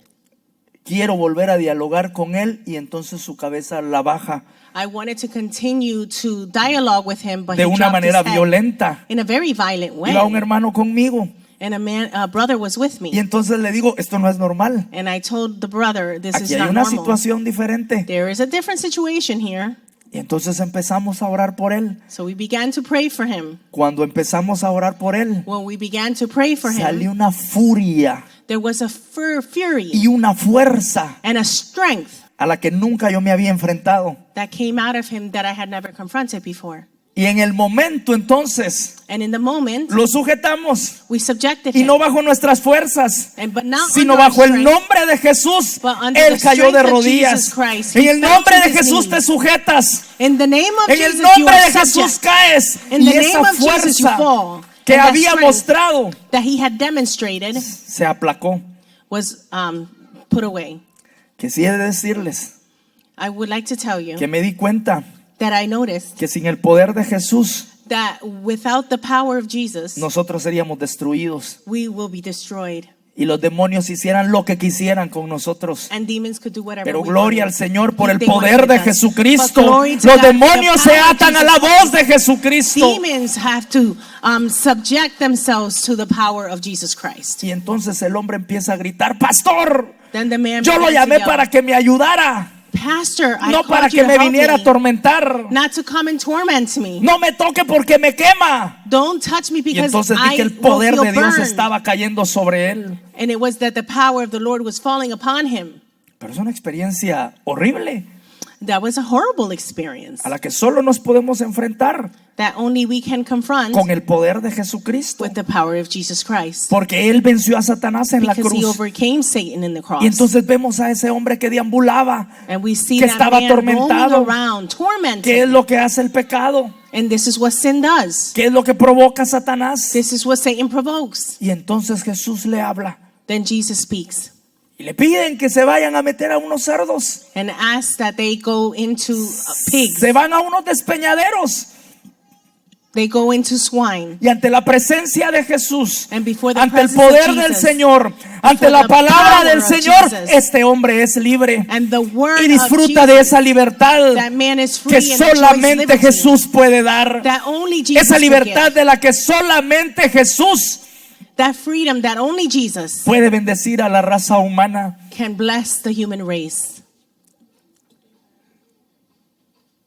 [SPEAKER 1] Quiero volver a dialogar con él y entonces su cabeza la baja
[SPEAKER 2] I wanted to continue to dialogue with him, but
[SPEAKER 1] de
[SPEAKER 2] he
[SPEAKER 1] una
[SPEAKER 2] dropped his
[SPEAKER 1] manera
[SPEAKER 2] head
[SPEAKER 1] violenta.
[SPEAKER 2] in a very violent way.
[SPEAKER 1] Iba un hermano conmigo
[SPEAKER 2] And a brother was with
[SPEAKER 1] y
[SPEAKER 2] me.
[SPEAKER 1] entonces le digo, esto no es normal.
[SPEAKER 2] And I told the brother, this is
[SPEAKER 1] Aquí hay
[SPEAKER 2] not
[SPEAKER 1] una
[SPEAKER 2] normal.
[SPEAKER 1] situación diferente.
[SPEAKER 2] There is a different situation here.
[SPEAKER 1] Y entonces empezamos a orar por él.
[SPEAKER 2] So we began to pray for him.
[SPEAKER 1] Cuando empezamos a orar por él,
[SPEAKER 2] When we began to pray for
[SPEAKER 1] salió
[SPEAKER 2] him,
[SPEAKER 1] una furia
[SPEAKER 2] there was a fury
[SPEAKER 1] y una fuerza
[SPEAKER 2] and a strength
[SPEAKER 1] a la que nunca yo me había enfrentado.
[SPEAKER 2] that came out of him that I had never confronted before.
[SPEAKER 1] Y en el momento entonces
[SPEAKER 2] And in the moment,
[SPEAKER 1] lo sujetamos
[SPEAKER 2] we subjected
[SPEAKER 1] y
[SPEAKER 2] him.
[SPEAKER 1] no bajo nuestras fuerzas,
[SPEAKER 2] But not
[SPEAKER 1] sino
[SPEAKER 2] under our
[SPEAKER 1] bajo el
[SPEAKER 2] strength,
[SPEAKER 1] nombre de Jesús.
[SPEAKER 2] but under
[SPEAKER 1] Él
[SPEAKER 2] the
[SPEAKER 1] cayó de
[SPEAKER 2] strength of
[SPEAKER 1] rodillas.
[SPEAKER 2] Jesus Christ.
[SPEAKER 1] En
[SPEAKER 2] He
[SPEAKER 1] el
[SPEAKER 2] fell
[SPEAKER 1] nombre
[SPEAKER 2] to
[SPEAKER 1] de
[SPEAKER 2] his
[SPEAKER 1] Jesús
[SPEAKER 2] knees.
[SPEAKER 1] te sujetas.
[SPEAKER 2] In the name of
[SPEAKER 1] En
[SPEAKER 2] Jesus,
[SPEAKER 1] el
[SPEAKER 2] you
[SPEAKER 1] nombre
[SPEAKER 2] are
[SPEAKER 1] de Jesús
[SPEAKER 2] subject.
[SPEAKER 1] caes.
[SPEAKER 2] In
[SPEAKER 1] Y
[SPEAKER 2] the name
[SPEAKER 1] esa
[SPEAKER 2] of Jesus, you
[SPEAKER 1] fuerza
[SPEAKER 2] fall.
[SPEAKER 1] que
[SPEAKER 2] And that
[SPEAKER 1] había
[SPEAKER 2] strength
[SPEAKER 1] mostrado
[SPEAKER 2] that he had demonstrated
[SPEAKER 1] se aplacó.
[SPEAKER 2] was put away.
[SPEAKER 1] Que sí he de decirles
[SPEAKER 2] I would like to tell you
[SPEAKER 1] que me di cuenta
[SPEAKER 2] that I noticed
[SPEAKER 1] que sin el poder de Jesús
[SPEAKER 2] that without the power of Jesus,
[SPEAKER 1] nosotros seríamos destruidos
[SPEAKER 2] we will be destroyed.
[SPEAKER 1] y los demonios hicieran lo que quisieran con nosotros.
[SPEAKER 2] And demons could do whatever
[SPEAKER 1] Pero
[SPEAKER 2] we
[SPEAKER 1] gloria
[SPEAKER 2] wanted.
[SPEAKER 1] al Señor por
[SPEAKER 2] If
[SPEAKER 1] el
[SPEAKER 2] they wanted
[SPEAKER 1] poder de
[SPEAKER 2] us. But
[SPEAKER 1] Jesucristo.
[SPEAKER 2] glory to
[SPEAKER 1] Los
[SPEAKER 2] God,
[SPEAKER 1] demonios
[SPEAKER 2] the
[SPEAKER 1] se
[SPEAKER 2] power of
[SPEAKER 1] atan a
[SPEAKER 2] Jesus
[SPEAKER 1] la voz
[SPEAKER 2] Christ.
[SPEAKER 1] de Jesucristo.
[SPEAKER 2] Demons have to subject themselves to the power of Jesus Christ.
[SPEAKER 1] Y entonces el hombre empieza a gritar, pastor,
[SPEAKER 2] Then the man
[SPEAKER 1] yo lo
[SPEAKER 2] began to
[SPEAKER 1] llamé
[SPEAKER 2] yell,
[SPEAKER 1] para que me ayudara,
[SPEAKER 2] Pastor, I
[SPEAKER 1] no
[SPEAKER 2] called
[SPEAKER 1] para
[SPEAKER 2] you
[SPEAKER 1] que
[SPEAKER 2] to
[SPEAKER 1] me
[SPEAKER 2] help
[SPEAKER 1] viniera a
[SPEAKER 2] me,
[SPEAKER 1] atormentar.
[SPEAKER 2] not to come and torment me.
[SPEAKER 1] No me toque porque me quema.
[SPEAKER 2] Don't touch me
[SPEAKER 1] Y
[SPEAKER 2] because
[SPEAKER 1] entonces vi
[SPEAKER 2] I
[SPEAKER 1] que el
[SPEAKER 2] will
[SPEAKER 1] poder
[SPEAKER 2] feel
[SPEAKER 1] de Dios
[SPEAKER 2] burned.
[SPEAKER 1] estaba cayendo sobre él.
[SPEAKER 2] And it was that the power of the Lord was falling upon him.
[SPEAKER 1] Pero es una experiencia horrible
[SPEAKER 2] That was a horrible experience
[SPEAKER 1] a la que solo nos podemos enfrentar
[SPEAKER 2] that only we can confront
[SPEAKER 1] con el poder de Jesucristo.
[SPEAKER 2] with the power of Jesus Christ.
[SPEAKER 1] Porque Él venció a Satanás en la
[SPEAKER 2] Because he
[SPEAKER 1] cruz.
[SPEAKER 2] overcame Satan in the cross.
[SPEAKER 1] Y entonces vemos a ese hombre que deambulaba,
[SPEAKER 2] And we see
[SPEAKER 1] que
[SPEAKER 2] that
[SPEAKER 1] estaba
[SPEAKER 2] man roaming
[SPEAKER 1] atormentado.
[SPEAKER 2] around, tormented.
[SPEAKER 1] ¿Qué es lo que hace el pecado?
[SPEAKER 2] And this is what sin does.
[SPEAKER 1] ¿Qué es lo que provoca a Satanás?
[SPEAKER 2] This is what Satan provokes.
[SPEAKER 1] Y entonces Jesús le habla
[SPEAKER 2] Then Jesus speaks.
[SPEAKER 1] Y le piden que se vayan a meter a unos cerdos.
[SPEAKER 2] and ask that they go into pigs.
[SPEAKER 1] Se van a unos despeñaderos.
[SPEAKER 2] They go into swine.
[SPEAKER 1] Y ante la presencia de Jesús,
[SPEAKER 2] And before the
[SPEAKER 1] ante el
[SPEAKER 2] presence of
[SPEAKER 1] poder del
[SPEAKER 2] Jesus,
[SPEAKER 1] Señor, ante la
[SPEAKER 2] the
[SPEAKER 1] palabra
[SPEAKER 2] power
[SPEAKER 1] del
[SPEAKER 2] of
[SPEAKER 1] Señor,
[SPEAKER 2] Jesus,
[SPEAKER 1] este hombre es libre
[SPEAKER 2] And the word
[SPEAKER 1] y disfruta
[SPEAKER 2] of
[SPEAKER 1] de
[SPEAKER 2] Jesus,
[SPEAKER 1] esa libertad
[SPEAKER 2] that man is free
[SPEAKER 1] que
[SPEAKER 2] and enjoys
[SPEAKER 1] solamente
[SPEAKER 2] liberty,
[SPEAKER 1] Jesús puede dar.
[SPEAKER 2] that only Jesus
[SPEAKER 1] Esa
[SPEAKER 2] could
[SPEAKER 1] libertad
[SPEAKER 2] give.
[SPEAKER 1] de la que solamente Jesús
[SPEAKER 2] That freedom that only Jesus
[SPEAKER 1] puede bendecir a la raza humana.
[SPEAKER 2] can bless the human race.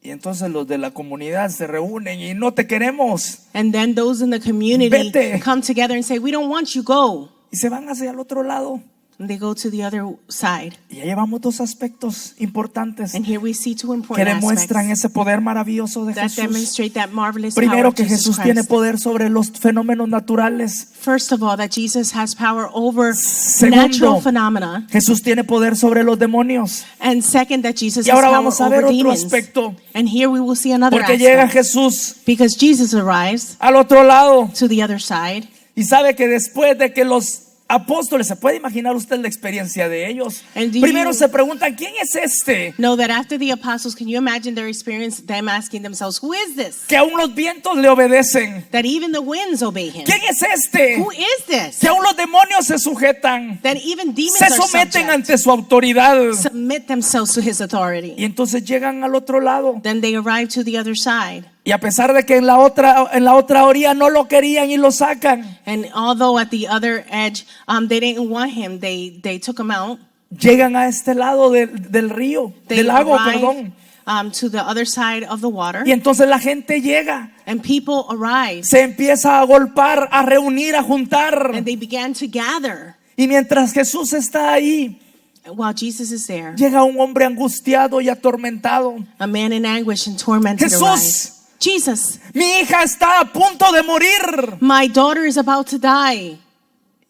[SPEAKER 1] Y entonces los de la comunidad se reúnen y no te queremos.
[SPEAKER 2] And then those in the community
[SPEAKER 1] Vete.
[SPEAKER 2] come together and say, we don't want you, go.
[SPEAKER 1] Y se van hacia el otro lado.
[SPEAKER 2] And they go to the other side.
[SPEAKER 1] Y ya llevamos dos aspectos importantes
[SPEAKER 2] And here we see two
[SPEAKER 1] que
[SPEAKER 2] important
[SPEAKER 1] demuestran
[SPEAKER 2] aspects
[SPEAKER 1] ese poder maravilloso de
[SPEAKER 2] that
[SPEAKER 1] Jesús.
[SPEAKER 2] demonstrate that marvelous power
[SPEAKER 1] Primero,
[SPEAKER 2] of
[SPEAKER 1] que
[SPEAKER 2] Jesus
[SPEAKER 1] Jesús tiene
[SPEAKER 2] Christ.
[SPEAKER 1] poder sobre los fenómenos naturales.
[SPEAKER 2] First of all, that Jesus has power over
[SPEAKER 1] Segundo,
[SPEAKER 2] natural phenomena.
[SPEAKER 1] Jesús tiene poder sobre los demonios.
[SPEAKER 2] And second, that Jesus
[SPEAKER 1] Y
[SPEAKER 2] has
[SPEAKER 1] ahora
[SPEAKER 2] power
[SPEAKER 1] vamos a ver
[SPEAKER 2] over
[SPEAKER 1] otro
[SPEAKER 2] demons.
[SPEAKER 1] aspecto.
[SPEAKER 2] And here we will see another
[SPEAKER 1] Porque llega
[SPEAKER 2] aspect.
[SPEAKER 1] Jesús
[SPEAKER 2] Because Jesus arrives
[SPEAKER 1] al otro lado
[SPEAKER 2] to the other side.
[SPEAKER 1] y sabe que después de que los apóstoles, ¿se puede imaginar usted la experiencia de ellos?
[SPEAKER 2] And do
[SPEAKER 1] Primero
[SPEAKER 2] you-
[SPEAKER 1] se preguntan, ¿quién es este?
[SPEAKER 2] Know that after the apostles, can you imagine their experience, them asking themselves, who is this?
[SPEAKER 1] Que aún los vientos le obedecen.
[SPEAKER 2] That even the winds obey him.
[SPEAKER 1] ¿Quién es este?
[SPEAKER 2] Who is this?
[SPEAKER 1] Que aún los demonios se sujetan,
[SPEAKER 2] That even demons
[SPEAKER 1] se
[SPEAKER 2] are
[SPEAKER 1] someten
[SPEAKER 2] subject,
[SPEAKER 1] ante su autoridad.
[SPEAKER 2] submit themselves to his authority.
[SPEAKER 1] Y entonces llegan al otro lado.
[SPEAKER 2] Then they arrive to the other side.
[SPEAKER 1] Y a pesar de que en la otra orilla no lo querían y lo sacan,
[SPEAKER 2] And although at the other edge, they didn't want him, they took him out.
[SPEAKER 1] llegan a este lado del río,
[SPEAKER 2] They
[SPEAKER 1] del lago,
[SPEAKER 2] arrived,
[SPEAKER 1] perdón.
[SPEAKER 2] to the other side of the water.
[SPEAKER 1] Y entonces la gente llega,
[SPEAKER 2] And people arrived.
[SPEAKER 1] se empieza a golpar, a reunir, a juntar.
[SPEAKER 2] And they began to gather.
[SPEAKER 1] Y mientras Jesús está ahí,
[SPEAKER 2] While Jesus is there,
[SPEAKER 1] llega un hombre angustiado y atormentado.
[SPEAKER 2] a man in anguish and tormented
[SPEAKER 1] Jesús.
[SPEAKER 2] arrives. Jesus,
[SPEAKER 1] Mi hija está a punto de morir.
[SPEAKER 2] my daughter is about to die.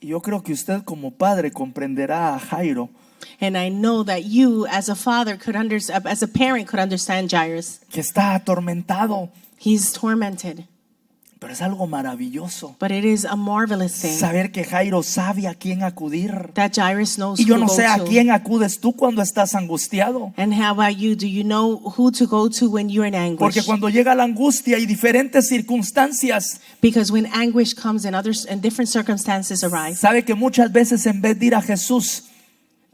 [SPEAKER 1] Y yo creo que usted como padre comprenderá a Jairo,
[SPEAKER 2] And I know that you, as a father, as a parent, could understand Jairus.
[SPEAKER 1] que está atormentado.
[SPEAKER 2] He's tormented.
[SPEAKER 1] Pero es algo maravilloso
[SPEAKER 2] But it is a marvelous thing
[SPEAKER 1] saber que Jairo sabe a quién acudir.
[SPEAKER 2] that Jairus knows
[SPEAKER 1] Y yo
[SPEAKER 2] who
[SPEAKER 1] no
[SPEAKER 2] to
[SPEAKER 1] sé a
[SPEAKER 2] go to.
[SPEAKER 1] quién acudes tú cuando estás angustiado.
[SPEAKER 2] And how about you? Do you know who to go to when you're in anguish?
[SPEAKER 1] Porque cuando llega la angustia y diferentes circunstancias,
[SPEAKER 2] Because when anguish comes and different circumstances arise,
[SPEAKER 1] sabe que muchas veces en vez de ir a Jesús,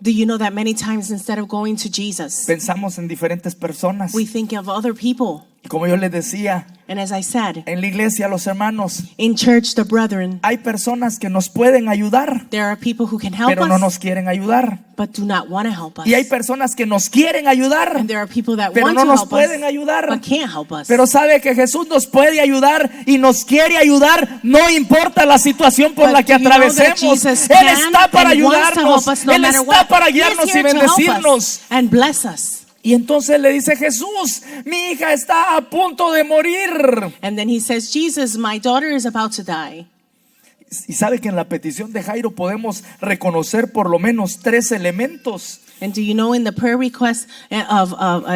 [SPEAKER 2] do you know that many times instead of going to Jesus,
[SPEAKER 1] pensamos en diferentes personas.
[SPEAKER 2] we think of other people?
[SPEAKER 1] Y como yo les decía,
[SPEAKER 2] And as I said,
[SPEAKER 1] en la iglesia los hermanos,
[SPEAKER 2] in church, the brethren,
[SPEAKER 1] hay personas que nos pueden ayudar,
[SPEAKER 2] there are people who can help
[SPEAKER 1] pero no
[SPEAKER 2] us,
[SPEAKER 1] nos quieren ayudar.
[SPEAKER 2] but do not want to help us.
[SPEAKER 1] Y hay personas que nos quieren ayudar,
[SPEAKER 2] And there are people that
[SPEAKER 1] pero
[SPEAKER 2] want
[SPEAKER 1] no
[SPEAKER 2] to
[SPEAKER 1] nos
[SPEAKER 2] help
[SPEAKER 1] pueden
[SPEAKER 2] us,
[SPEAKER 1] ayudar.
[SPEAKER 2] but can't help us.
[SPEAKER 1] Pero sabe que Jesús nos puede ayudar y nos quiere ayudar, no importa la situación por
[SPEAKER 2] But
[SPEAKER 1] la que
[SPEAKER 2] do you know that
[SPEAKER 1] atravesemos.
[SPEAKER 2] Jesus
[SPEAKER 1] Él
[SPEAKER 2] can
[SPEAKER 1] está para
[SPEAKER 2] and wants to
[SPEAKER 1] ayudarnos,
[SPEAKER 2] help us no
[SPEAKER 1] Él
[SPEAKER 2] matter
[SPEAKER 1] está
[SPEAKER 2] what.
[SPEAKER 1] para
[SPEAKER 2] He is
[SPEAKER 1] guiarnos y
[SPEAKER 2] here to help us
[SPEAKER 1] bendecirnos.
[SPEAKER 2] and bless us.
[SPEAKER 1] Y entonces le dice Jesús, mi hija está a punto de morir.
[SPEAKER 2] And then he says, Jesus, my daughter is about to die.
[SPEAKER 1] Y sabe que en la petición de Jairo podemos reconocer por lo menos 3 elementos.
[SPEAKER 2] And do you know in the prayer request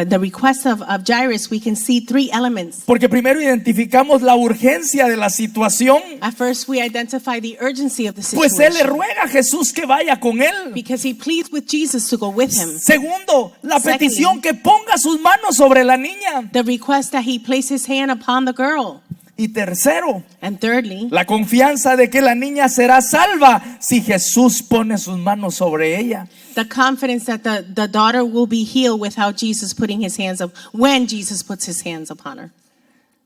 [SPEAKER 2] the request of Jairus, we can see 3 elements.
[SPEAKER 1] Porque primero identificamos la urgencia de la situación.
[SPEAKER 2] At first, we identify the urgency of the
[SPEAKER 1] Pues él le
[SPEAKER 2] situation
[SPEAKER 1] ruega a Jesús que vaya con él.
[SPEAKER 2] because he pleads with Jesus to go with him.
[SPEAKER 1] Segundo, la
[SPEAKER 2] Secondly,
[SPEAKER 1] petición que ponga sus manos sobre la niña.
[SPEAKER 2] The request that he place his hand upon the girl.
[SPEAKER 1] Y tercero,
[SPEAKER 2] And thirdly,
[SPEAKER 1] la confianza de que la niña será salva si Jesús pone sus manos sobre ella.
[SPEAKER 2] the confidence that the daughter will be healed without Jesus putting his hands up, when Jesus puts his hands upon her.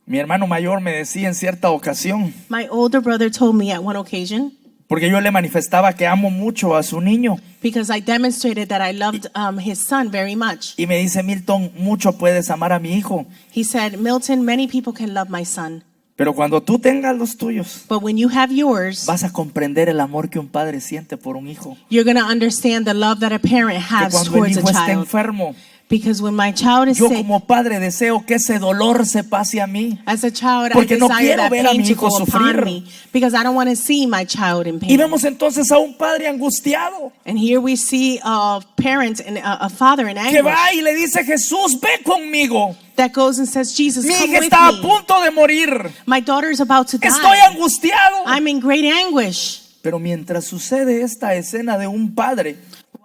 [SPEAKER 1] Mi hermano mayor me decía en cierta ocasión,
[SPEAKER 2] My older brother told me at one occasion,
[SPEAKER 1] porque yo le manifestaba que amo mucho a su niño,
[SPEAKER 2] because I demonstrated that I loved his son very much.
[SPEAKER 1] y me dice, Milton, mucho puedes amar a mi hijo,
[SPEAKER 2] He said, Milton, many people can love my son,
[SPEAKER 1] pero cuando tú tengas los tuyos,
[SPEAKER 2] but when you have yours,
[SPEAKER 1] vas a comprender el amor que un padre siente por un hijo.
[SPEAKER 2] you're going to understand the love that a parent
[SPEAKER 1] Que
[SPEAKER 2] has
[SPEAKER 1] cuando el
[SPEAKER 2] towards a
[SPEAKER 1] hijo está
[SPEAKER 2] child.
[SPEAKER 1] enfermo,
[SPEAKER 2] Because when my child is
[SPEAKER 1] yo
[SPEAKER 2] sick,
[SPEAKER 1] como padre deseo que ese dolor se pase a mí.
[SPEAKER 2] as a child,
[SPEAKER 1] Porque
[SPEAKER 2] I
[SPEAKER 1] no
[SPEAKER 2] desire
[SPEAKER 1] quiero
[SPEAKER 2] that
[SPEAKER 1] ver a
[SPEAKER 2] pain
[SPEAKER 1] mi
[SPEAKER 2] to
[SPEAKER 1] hijo
[SPEAKER 2] go
[SPEAKER 1] sufrir.
[SPEAKER 2] upon me, because I don't want to see my child in
[SPEAKER 1] Y
[SPEAKER 2] pain.
[SPEAKER 1] vemos entonces a un padre angustiado
[SPEAKER 2] And here we see a parent and a father in
[SPEAKER 1] que
[SPEAKER 2] anguish
[SPEAKER 1] va y le dice, Jesús, ve conmigo.
[SPEAKER 2] that goes and says, Jesus,
[SPEAKER 1] Mi
[SPEAKER 2] come
[SPEAKER 1] hija
[SPEAKER 2] with
[SPEAKER 1] está a
[SPEAKER 2] me.
[SPEAKER 1] punto de morir.
[SPEAKER 2] My daughter is about to
[SPEAKER 1] Estoy
[SPEAKER 2] die.
[SPEAKER 1] angustiado.
[SPEAKER 2] I'm in great anguish.
[SPEAKER 1] Pero mientras sucede esta escena de un padre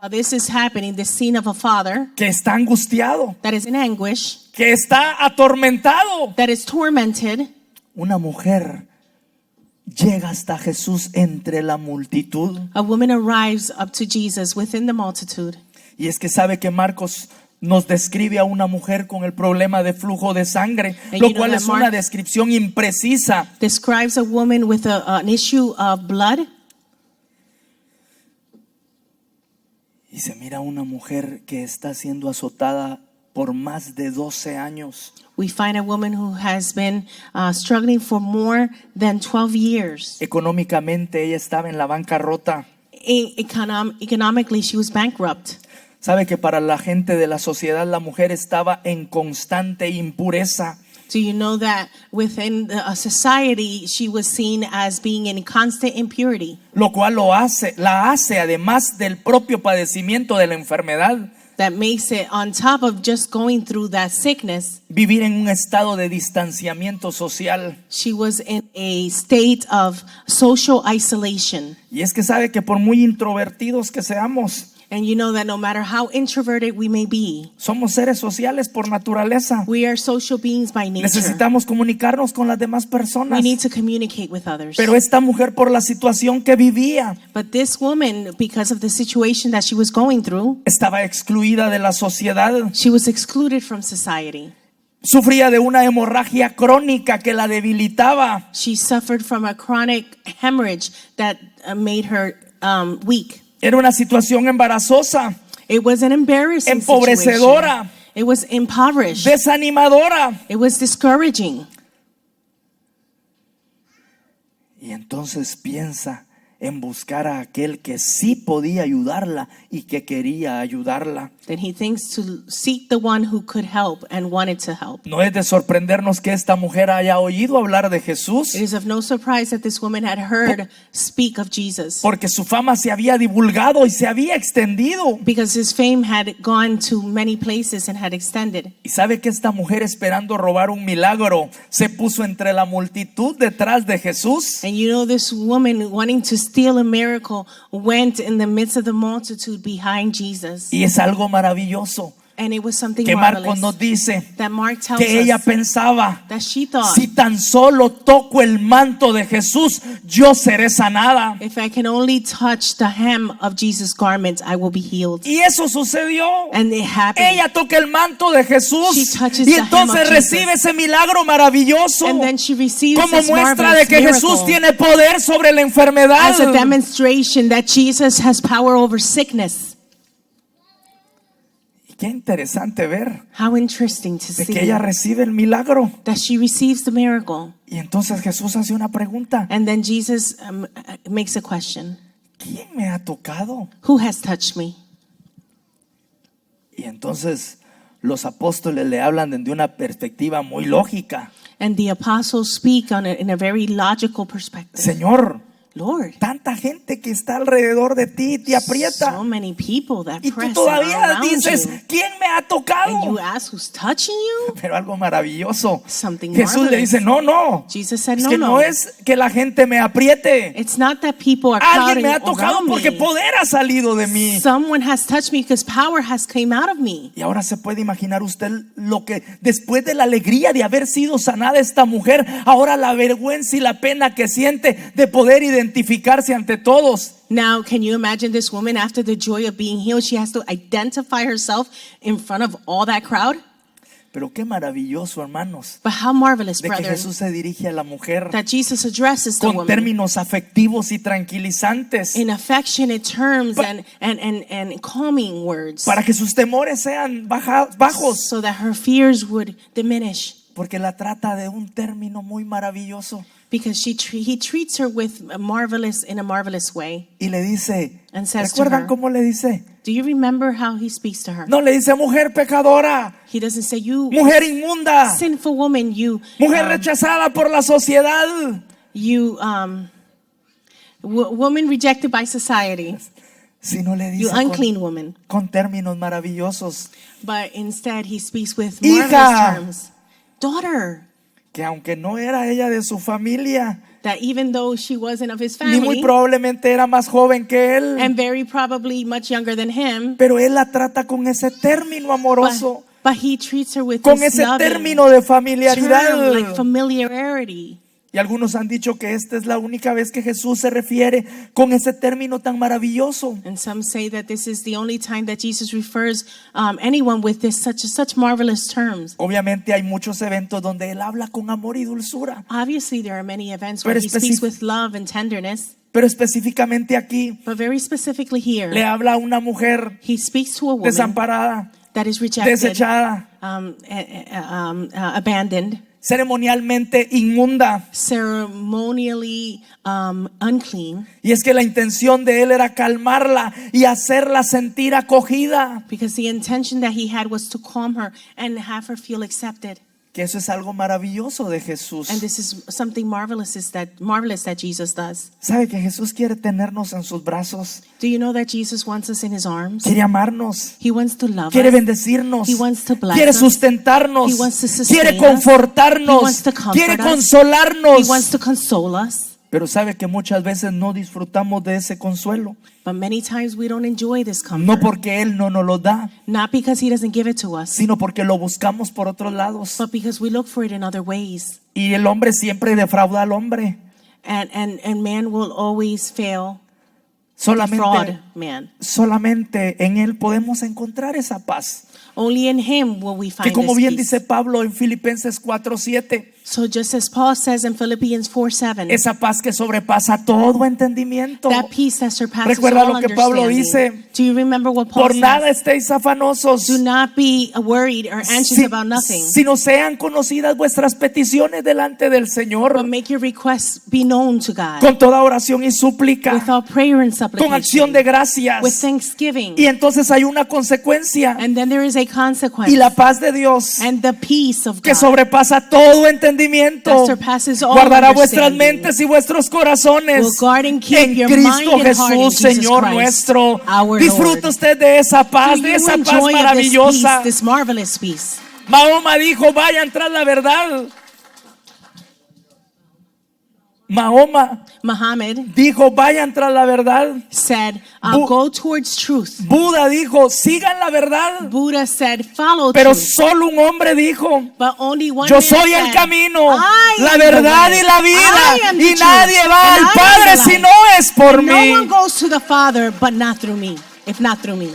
[SPEAKER 2] While This is happening, the scene of a father
[SPEAKER 1] que está angustiado,
[SPEAKER 2] that is in anguish,
[SPEAKER 1] que está atormentado.
[SPEAKER 2] that is tormented.
[SPEAKER 1] Una mujer llega hasta Jesús entre la multitud.
[SPEAKER 2] A woman arrives up to Jesus within the multitude.
[SPEAKER 1] Y es que sabe que Marcos nos describe a una mujer con el problema de flujo de sangre,
[SPEAKER 2] And
[SPEAKER 1] lo
[SPEAKER 2] you know
[SPEAKER 1] cual
[SPEAKER 2] that
[SPEAKER 1] es una descripción imprecisa.
[SPEAKER 2] Describes a woman with an issue of blood.
[SPEAKER 1] Y se mira a una mujer que está siendo azotada por más de 12 años.
[SPEAKER 2] We find a woman who has been struggling for more than 12 years.
[SPEAKER 1] Económicamente ella estaba en la bancarrota.
[SPEAKER 2] Economically, she was bankrupt.
[SPEAKER 1] Sabe que para la gente de la sociedad la mujer estaba en constante impureza.
[SPEAKER 2] Do you know that within a society, she was seen as being in constant impurity?
[SPEAKER 1] Lo cual la hace además del propio padecimiento de la enfermedad,
[SPEAKER 2] That makes it, on top of just going through that sickness,
[SPEAKER 1] vivir en un estado de distanciamiento social.
[SPEAKER 2] she was in a state of social isolation.
[SPEAKER 1] Y es que sabe que por muy introvertidos que seamos,
[SPEAKER 2] And you know that no matter how introverted we may be,
[SPEAKER 1] somos seres sociales por naturaleza.
[SPEAKER 2] we are social beings by nature.
[SPEAKER 1] Necesitamos comunicarnos con las demás personas.
[SPEAKER 2] We need to communicate with others.
[SPEAKER 1] Pero esta mujer, por la situación que vivía,
[SPEAKER 2] But this woman, because of the situation that she was going through,
[SPEAKER 1] estaba excluida de la sociedad.
[SPEAKER 2] she was excluded from society.
[SPEAKER 1] Sufría de una hemorragia crónica que la debilitaba.
[SPEAKER 2] She suffered from a chronic hemorrhage that made her weak.
[SPEAKER 1] Era una situación embarazosa,
[SPEAKER 2] It was an embarrassing
[SPEAKER 1] empobrecedora,
[SPEAKER 2] situation. It was impoverished.
[SPEAKER 1] desanimadora.
[SPEAKER 2] It was discouraging.
[SPEAKER 1] Y entonces piensa en buscar a aquel que sí podía ayudarla y que quería ayudarla.
[SPEAKER 2] Then he thinks to seek the one who could help and wanted to help.
[SPEAKER 1] No es de sorprendernos que esta mujer haya oído hablar de Jesús,
[SPEAKER 2] It is of no surprise that this woman had heard speak of Jesus,
[SPEAKER 1] porque su fama se había divulgado y se había extendido.
[SPEAKER 2] because his fame had gone to many places and had extended.
[SPEAKER 1] Y sabe que esta mujer, esperando robar un milagro, se puso entre la multitud detrás de Jesús.
[SPEAKER 2] And you know, this woman wanting to steal a miracle went in the midst of the multitude behind Jesus.
[SPEAKER 1] Y es algo maravilloso
[SPEAKER 2] And it was something
[SPEAKER 1] que Marcos
[SPEAKER 2] marvelous
[SPEAKER 1] nos dice
[SPEAKER 2] that Mark tells
[SPEAKER 1] que ella
[SPEAKER 2] us
[SPEAKER 1] pensaba:
[SPEAKER 2] that she thought,
[SPEAKER 1] si tan solo toco el manto de Jesús, yo seré sanada.
[SPEAKER 2] if I can only touch the hem of Jesus' garment, I will be healed.
[SPEAKER 1] Y eso sucedió.
[SPEAKER 2] And it happened.
[SPEAKER 1] Ella toca el manto de Jesús
[SPEAKER 2] She touches
[SPEAKER 1] y
[SPEAKER 2] the hem
[SPEAKER 1] entonces
[SPEAKER 2] of
[SPEAKER 1] recibe
[SPEAKER 2] Jesus.
[SPEAKER 1] ese milagro maravilloso
[SPEAKER 2] And then she receives
[SPEAKER 1] como
[SPEAKER 2] this
[SPEAKER 1] muestra de
[SPEAKER 2] marvelous
[SPEAKER 1] que
[SPEAKER 2] miracle
[SPEAKER 1] Jesús tiene poder sobre la enfermedad.
[SPEAKER 2] as a demonstration that Jesus has power over sickness.
[SPEAKER 1] Qué interesante ver
[SPEAKER 2] How interesting to
[SPEAKER 1] de
[SPEAKER 2] see
[SPEAKER 1] que ella recibe el milagro.
[SPEAKER 2] that she receives the miracle.
[SPEAKER 1] Y entonces Jesús hace una pregunta:
[SPEAKER 2] And then Jesus makes a question.
[SPEAKER 1] ¿quién me ha tocado?
[SPEAKER 2] Who has touched me?
[SPEAKER 1] Y entonces los apóstoles le hablan desde una perspectiva muy lógica.
[SPEAKER 2] And the apostles speak in a very logical perspective.
[SPEAKER 1] Señor,
[SPEAKER 2] Lord,
[SPEAKER 1] tanta gente que está alrededor de ti te aprieta.
[SPEAKER 2] so many people that
[SPEAKER 1] Y tú
[SPEAKER 2] press
[SPEAKER 1] todavía
[SPEAKER 2] around
[SPEAKER 1] dices:
[SPEAKER 2] you.
[SPEAKER 1] ¿quién me ha
[SPEAKER 2] And
[SPEAKER 1] tocado?
[SPEAKER 2] you ask, who's touching you?
[SPEAKER 1] Pero algo maravilloso.
[SPEAKER 2] Something
[SPEAKER 1] Jesús le
[SPEAKER 2] marvelous.
[SPEAKER 1] dice: no.
[SPEAKER 2] Jesus said,
[SPEAKER 1] Es
[SPEAKER 2] no,
[SPEAKER 1] que no
[SPEAKER 2] no.
[SPEAKER 1] es que la gente me apriete.
[SPEAKER 2] It's not that people are
[SPEAKER 1] Alguien
[SPEAKER 2] crowding
[SPEAKER 1] me ha tocado
[SPEAKER 2] around
[SPEAKER 1] porque
[SPEAKER 2] me.
[SPEAKER 1] poder ha salido de mí.
[SPEAKER 2] Someone has touched me because power has came out of me.
[SPEAKER 1] Y ahora se puede imaginar usted lo que después de la alegría de haber sido sanada esta mujer, ahora la vergüenza y la pena que siente de poder identificarse ante todos.
[SPEAKER 2] Now, can you imagine this woman after the joy of being healed? She has to identify herself in front of all that crowd.
[SPEAKER 1] Pero qué maravilloso, hermanos,
[SPEAKER 2] But how marvelous,
[SPEAKER 1] de que
[SPEAKER 2] brethren,
[SPEAKER 1] Jesús se dirige a la mujer
[SPEAKER 2] that Jesus addresses the
[SPEAKER 1] con
[SPEAKER 2] woman
[SPEAKER 1] términos afectivos y tranquilizantes
[SPEAKER 2] in affectionate terms
[SPEAKER 1] Pa-
[SPEAKER 2] and calming words,
[SPEAKER 1] para que sus temores sean bajos,
[SPEAKER 2] so that her fears would diminish.
[SPEAKER 1] porque la trata de un término muy maravilloso
[SPEAKER 2] Because he treats her in a marvelous way.
[SPEAKER 1] y le dice,
[SPEAKER 2] And says to
[SPEAKER 1] ¿recuerdan
[SPEAKER 2] her,
[SPEAKER 1] cómo le dice?
[SPEAKER 2] do you remember how he speaks to her?
[SPEAKER 1] No le dice: mujer pecadora,
[SPEAKER 2] He doesn't say, you
[SPEAKER 1] mujer inmunda,
[SPEAKER 2] sinful woman, you
[SPEAKER 1] mujer rechazada por la sociedad.
[SPEAKER 2] woman rejected by society,
[SPEAKER 1] Sino le
[SPEAKER 2] you
[SPEAKER 1] dice
[SPEAKER 2] unclean woman.
[SPEAKER 1] con términos maravillosos,
[SPEAKER 2] But instead he speaks with
[SPEAKER 1] Hija.
[SPEAKER 2] marvelous terms. Daughter,
[SPEAKER 1] que aunque no era ella de su familia,
[SPEAKER 2] that even though she wasn't of his
[SPEAKER 1] ni muy
[SPEAKER 2] family,
[SPEAKER 1] probablemente era más joven que él,
[SPEAKER 2] and very probably much younger than him,
[SPEAKER 1] pero él la trata con ese término amoroso,
[SPEAKER 2] but he treats her with
[SPEAKER 1] con
[SPEAKER 2] this
[SPEAKER 1] ese
[SPEAKER 2] loving
[SPEAKER 1] término de
[SPEAKER 2] term,
[SPEAKER 1] familiaridad.
[SPEAKER 2] like familiarity.
[SPEAKER 1] Y algunos han dicho que esta es la única vez que Jesús se refiere con ese término tan maravilloso.
[SPEAKER 2] And some say that this is the only time that Jesus refers anyone with this such marvelous terms.
[SPEAKER 1] Obviamente hay muchos eventos donde él habla con amor y dulzura,
[SPEAKER 2] Obviously, there are many events where
[SPEAKER 1] Pero
[SPEAKER 2] he speaks with love and tenderness,
[SPEAKER 1] pero específicamente aquí
[SPEAKER 2] but very specifically here,
[SPEAKER 1] le habla a una mujer
[SPEAKER 2] he speaks to a woman
[SPEAKER 1] desamparada,
[SPEAKER 2] that is rejected,
[SPEAKER 1] desechada,
[SPEAKER 2] abandoned,
[SPEAKER 1] ceremonialmente inmunda.
[SPEAKER 2] ceremonially unclean,
[SPEAKER 1] Y es que la intención de él era calmarla y hacerla sentir acogida.
[SPEAKER 2] because the intention that he had was to calm her and have her feel accepted.
[SPEAKER 1] Que eso es algo maravilloso de Jesús.
[SPEAKER 2] And this is something marvelous that Jesus does.
[SPEAKER 1] ¿Sabe que Jesús quiere tenernos en sus brazos?
[SPEAKER 2] Do you know that Jesus wants us in his arms?
[SPEAKER 1] Quiere amarnos,
[SPEAKER 2] He wants to love
[SPEAKER 1] quiere
[SPEAKER 2] us.
[SPEAKER 1] bendecirnos,
[SPEAKER 2] He wants to bless
[SPEAKER 1] quiere
[SPEAKER 2] us.
[SPEAKER 1] sustentarnos,
[SPEAKER 2] He wants to sustain
[SPEAKER 1] quiere
[SPEAKER 2] us.
[SPEAKER 1] confortarnos,
[SPEAKER 2] He wants to comfort
[SPEAKER 1] quiere
[SPEAKER 2] us.
[SPEAKER 1] consolarnos.
[SPEAKER 2] He wants to console us.
[SPEAKER 1] Pero sabe que muchas veces no disfrutamos de ese consuelo,
[SPEAKER 2] But many times we don't enjoy this comfort.
[SPEAKER 1] no porque Él no nos lo da,
[SPEAKER 2] Not because he doesn't give it to us,
[SPEAKER 1] sino porque lo buscamos por otros lados.
[SPEAKER 2] but because we look for it in other ways.
[SPEAKER 1] Y el hombre siempre defrauda al hombre.
[SPEAKER 2] And man will always fail, defraud
[SPEAKER 1] Solamente,
[SPEAKER 2] man.
[SPEAKER 1] solamente en Él podemos encontrar esa paz.
[SPEAKER 2] Only in him will we
[SPEAKER 1] Que
[SPEAKER 2] find
[SPEAKER 1] como
[SPEAKER 2] this
[SPEAKER 1] bien
[SPEAKER 2] peace.
[SPEAKER 1] dice Pablo en Filipenses 4:7,
[SPEAKER 2] So just as Paul says in Philippians 4:7,
[SPEAKER 1] esa paz que sobrepasa todo entendimiento.
[SPEAKER 2] that peace that surpasses
[SPEAKER 1] Recuerda
[SPEAKER 2] all
[SPEAKER 1] lo que Pablo
[SPEAKER 2] understanding.
[SPEAKER 1] dice,
[SPEAKER 2] Do you remember what Paul
[SPEAKER 1] Por nada
[SPEAKER 2] says?
[SPEAKER 1] estéis afanosos,
[SPEAKER 2] Do not be worried or anxious about nothing,
[SPEAKER 1] sino sean conocidas vuestras peticiones delante del Señor
[SPEAKER 2] but make your requests be known to God
[SPEAKER 1] con toda oración y súplica,
[SPEAKER 2] without prayer and
[SPEAKER 1] con acción
[SPEAKER 2] supplication,
[SPEAKER 1] de gracias.
[SPEAKER 2] with thanksgiving.
[SPEAKER 1] Y entonces hay una consecuencia,
[SPEAKER 2] And then there is a consequence.
[SPEAKER 1] y la paz de Dios
[SPEAKER 2] And the peace of
[SPEAKER 1] que
[SPEAKER 2] God
[SPEAKER 1] sobrepasa todo entendimiento
[SPEAKER 2] that surpasses all
[SPEAKER 1] guardará vuestras
[SPEAKER 2] understanding
[SPEAKER 1] mentes y vuestros corazones
[SPEAKER 2] will guard and keep
[SPEAKER 1] en
[SPEAKER 2] your
[SPEAKER 1] Cristo
[SPEAKER 2] mind and heart in
[SPEAKER 1] Jesús,
[SPEAKER 2] Jesus
[SPEAKER 1] Señor
[SPEAKER 2] Christ,
[SPEAKER 1] nuestro.
[SPEAKER 2] our
[SPEAKER 1] Disfruta
[SPEAKER 2] Lord.
[SPEAKER 1] usted de esa paz,
[SPEAKER 2] Do
[SPEAKER 1] de
[SPEAKER 2] you
[SPEAKER 1] esa paz
[SPEAKER 2] enjoy of this peace,
[SPEAKER 1] maravillosa.
[SPEAKER 2] this marvelous peace?
[SPEAKER 1] Mahoma dijo, vayan tras la verdad. Mahoma
[SPEAKER 2] Muhammad
[SPEAKER 1] dijo, vayan tras la verdad.
[SPEAKER 2] said,
[SPEAKER 1] Bu-
[SPEAKER 2] go towards truth.
[SPEAKER 1] Buda dijo, sigan la verdad.
[SPEAKER 2] Buddha said, follow
[SPEAKER 1] Pero
[SPEAKER 2] truth.
[SPEAKER 1] solo un hombre dijo,
[SPEAKER 2] But only one
[SPEAKER 1] yo
[SPEAKER 2] man
[SPEAKER 1] soy el
[SPEAKER 2] said,
[SPEAKER 1] camino,
[SPEAKER 2] I
[SPEAKER 1] la
[SPEAKER 2] am the
[SPEAKER 1] verdad
[SPEAKER 2] way.
[SPEAKER 1] y la
[SPEAKER 2] I
[SPEAKER 1] vida,
[SPEAKER 2] am the
[SPEAKER 1] y
[SPEAKER 2] truth,
[SPEAKER 1] nadie va
[SPEAKER 2] and
[SPEAKER 1] al
[SPEAKER 2] I am
[SPEAKER 1] Padre
[SPEAKER 2] the
[SPEAKER 1] si
[SPEAKER 2] life.
[SPEAKER 1] no es por
[SPEAKER 2] No one
[SPEAKER 1] mí.
[SPEAKER 2] goes to the Father but not through me, if not through me.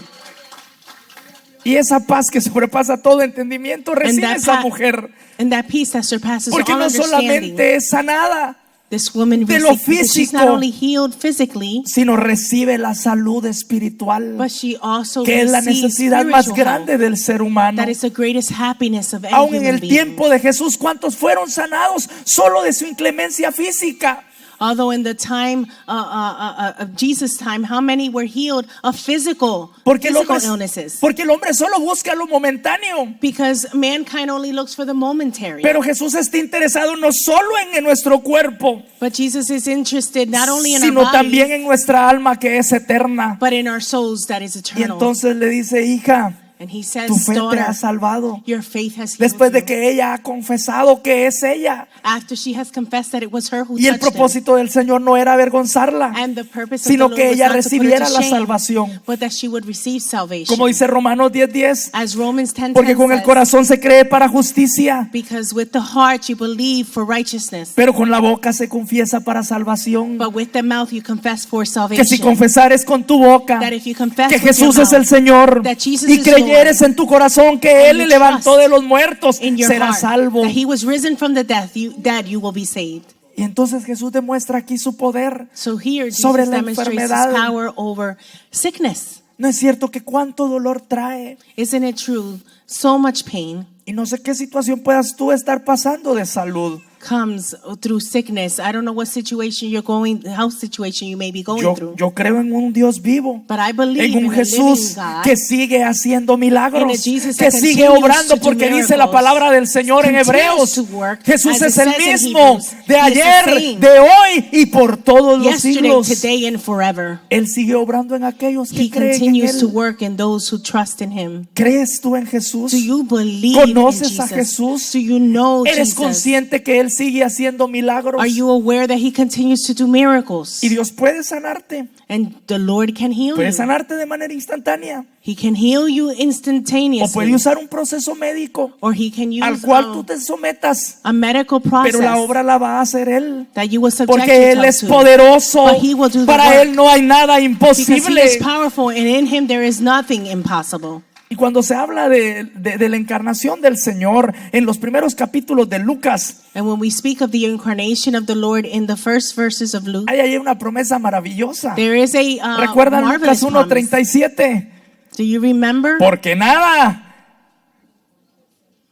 [SPEAKER 1] Y esa paz que sobrepasa todo entendimiento recibe esa mujer,
[SPEAKER 2] And that peace that surpasses
[SPEAKER 1] porque
[SPEAKER 2] all
[SPEAKER 1] no
[SPEAKER 2] understanding.
[SPEAKER 1] solamente es sanada,
[SPEAKER 2] This woman
[SPEAKER 1] de lo
[SPEAKER 2] received, because she's not
[SPEAKER 1] físico,
[SPEAKER 2] only healed physically,
[SPEAKER 1] sino recibe la salud espiritual,
[SPEAKER 2] but she also
[SPEAKER 1] que es la
[SPEAKER 2] receives
[SPEAKER 1] necesidad más
[SPEAKER 2] spiritual
[SPEAKER 1] grande
[SPEAKER 2] health.
[SPEAKER 1] del ser humano.
[SPEAKER 2] That is the greatest happiness of any
[SPEAKER 1] Aún en
[SPEAKER 2] human
[SPEAKER 1] el
[SPEAKER 2] being.
[SPEAKER 1] tiempo de Jesús, ¿cuántos fueron sanados solo de su inclemencia física?
[SPEAKER 2] Although in the time of Jesus' time, how many were healed of physical illnesses?
[SPEAKER 1] Porque el hombre solo busca lo momentáneo.
[SPEAKER 2] Because mankind only looks for the momentary.
[SPEAKER 1] Pero Jesús está interesado no solo en nuestro cuerpo,
[SPEAKER 2] But Jesus is interested not only in our
[SPEAKER 1] sino también
[SPEAKER 2] bodies,
[SPEAKER 1] en nuestra alma que es eterna.
[SPEAKER 2] but in our souls that is
[SPEAKER 1] Y
[SPEAKER 2] eternal.
[SPEAKER 1] entonces le dice, hija,
[SPEAKER 2] And he says,
[SPEAKER 1] tu fe te
[SPEAKER 2] daughter,
[SPEAKER 1] ha salvado.
[SPEAKER 2] your faith has healed
[SPEAKER 1] Después de
[SPEAKER 2] you.
[SPEAKER 1] que ella ha confesado que es ella.
[SPEAKER 2] After she has confessed that it was her who
[SPEAKER 1] Y el
[SPEAKER 2] touched him.
[SPEAKER 1] propósito del Señor no era avergonzarla,
[SPEAKER 2] And the purpose
[SPEAKER 1] sino
[SPEAKER 2] of the
[SPEAKER 1] que
[SPEAKER 2] Lord
[SPEAKER 1] ella
[SPEAKER 2] was not to put her
[SPEAKER 1] recibiera
[SPEAKER 2] to
[SPEAKER 1] la
[SPEAKER 2] shame,
[SPEAKER 1] salvación.
[SPEAKER 2] but that she would receive salvation.
[SPEAKER 1] Como dice Romanos 10:10,
[SPEAKER 2] As Romans 10:10
[SPEAKER 1] porque con el
[SPEAKER 2] says,
[SPEAKER 1] corazón se cree para justicia,
[SPEAKER 2] because with the heart you believe for righteousness,
[SPEAKER 1] pero con la boca se confiesa para salvación.
[SPEAKER 2] but with the mouth you confess for
[SPEAKER 1] Que
[SPEAKER 2] salvation.
[SPEAKER 1] si confesares con tu boca
[SPEAKER 2] That if you confess
[SPEAKER 1] que
[SPEAKER 2] with
[SPEAKER 1] Jesús
[SPEAKER 2] your
[SPEAKER 1] es el
[SPEAKER 2] mouth
[SPEAKER 1] Señor
[SPEAKER 2] that Jesus
[SPEAKER 1] y
[SPEAKER 2] is
[SPEAKER 1] creyeres
[SPEAKER 2] Lord,
[SPEAKER 1] en tu corazón que
[SPEAKER 2] and
[SPEAKER 1] Él le
[SPEAKER 2] you
[SPEAKER 1] levantó
[SPEAKER 2] trust
[SPEAKER 1] de los muertos,
[SPEAKER 2] in your
[SPEAKER 1] serás
[SPEAKER 2] heart
[SPEAKER 1] salvo.
[SPEAKER 2] that he was risen from the death, that you will be saved.
[SPEAKER 1] Y entonces Jesús demuestra aquí su poder.
[SPEAKER 2] So here Jesus
[SPEAKER 1] Sobre la
[SPEAKER 2] demonstrates his
[SPEAKER 1] enfermedad.
[SPEAKER 2] power over sickness.
[SPEAKER 1] ¿No es cierto que cuánto dolor trae?
[SPEAKER 2] Isn't it true? So much pain
[SPEAKER 1] Y no sé qué situación puedas tú estar pasando de salud.
[SPEAKER 2] comes through sickness. I don't know what situation you're going, health situation you may be going through.
[SPEAKER 1] Yo creo en un Dios vivo,
[SPEAKER 2] But I believe
[SPEAKER 1] en un
[SPEAKER 2] in a
[SPEAKER 1] Jesús
[SPEAKER 2] living God,
[SPEAKER 1] que sigue haciendo milagros,
[SPEAKER 2] and a Jesus
[SPEAKER 1] que
[SPEAKER 2] that
[SPEAKER 1] sigue
[SPEAKER 2] continues
[SPEAKER 1] obrando,
[SPEAKER 2] to do
[SPEAKER 1] porque dice la
[SPEAKER 2] miracles,
[SPEAKER 1] palabra del Señor en
[SPEAKER 2] continues
[SPEAKER 1] Hebreos.
[SPEAKER 2] to work,
[SPEAKER 1] Jesús
[SPEAKER 2] as
[SPEAKER 1] es
[SPEAKER 2] it
[SPEAKER 1] el
[SPEAKER 2] says in
[SPEAKER 1] mismo
[SPEAKER 2] Hebrews,
[SPEAKER 1] de
[SPEAKER 2] He is the
[SPEAKER 1] ayer,
[SPEAKER 2] same
[SPEAKER 1] de hoy y por todos los
[SPEAKER 2] yesterday,
[SPEAKER 1] siglos.
[SPEAKER 2] today, and forever.
[SPEAKER 1] Él sigue obrando en aquellos que
[SPEAKER 2] He
[SPEAKER 1] creen en
[SPEAKER 2] continues to
[SPEAKER 1] Él.
[SPEAKER 2] work in those who trust in Him.
[SPEAKER 1] ¿Crees tú en Jesús?
[SPEAKER 2] Do you believe
[SPEAKER 1] ¿Conoces
[SPEAKER 2] in
[SPEAKER 1] a
[SPEAKER 2] Jesus?
[SPEAKER 1] Jesús?
[SPEAKER 2] Do you know
[SPEAKER 1] ¿Eres
[SPEAKER 2] Jesus?
[SPEAKER 1] consciente que Él Él sigue haciendo milagros.
[SPEAKER 2] Are you aware that He continues to do miracles?
[SPEAKER 1] Y Dios puede sanarte.
[SPEAKER 2] And the Lord can heal
[SPEAKER 1] Puede
[SPEAKER 2] you.
[SPEAKER 1] sanarte de manera instantánea.
[SPEAKER 2] He can heal you
[SPEAKER 1] O
[SPEAKER 2] instantaneously.
[SPEAKER 1] puede usar un proceso médico
[SPEAKER 2] Or He can use
[SPEAKER 1] al cual tú te sometas.
[SPEAKER 2] a medical process
[SPEAKER 1] Pero la obra la va a hacer Él.
[SPEAKER 2] that you will subject
[SPEAKER 1] Porque Él
[SPEAKER 2] yourself
[SPEAKER 1] es
[SPEAKER 2] to.
[SPEAKER 1] poderoso.
[SPEAKER 2] But He will do the
[SPEAKER 1] Para
[SPEAKER 2] work.
[SPEAKER 1] Él no hay nada
[SPEAKER 2] Because He
[SPEAKER 1] imposible.
[SPEAKER 2] is powerful, and in Him there is nothing impossible.
[SPEAKER 1] Y cuando se habla de la encarnación del Señor en los primeros capítulos de Lucas,
[SPEAKER 2] And when we speak of the incarnation of the Lord in the first verses of Luke,
[SPEAKER 1] hay ahí una promesa maravillosa.
[SPEAKER 2] there is a
[SPEAKER 1] ¿Recuerdan
[SPEAKER 2] marvelous
[SPEAKER 1] Lucas
[SPEAKER 2] promise.
[SPEAKER 1] 1:37?
[SPEAKER 2] Do you remember?
[SPEAKER 1] Porque nada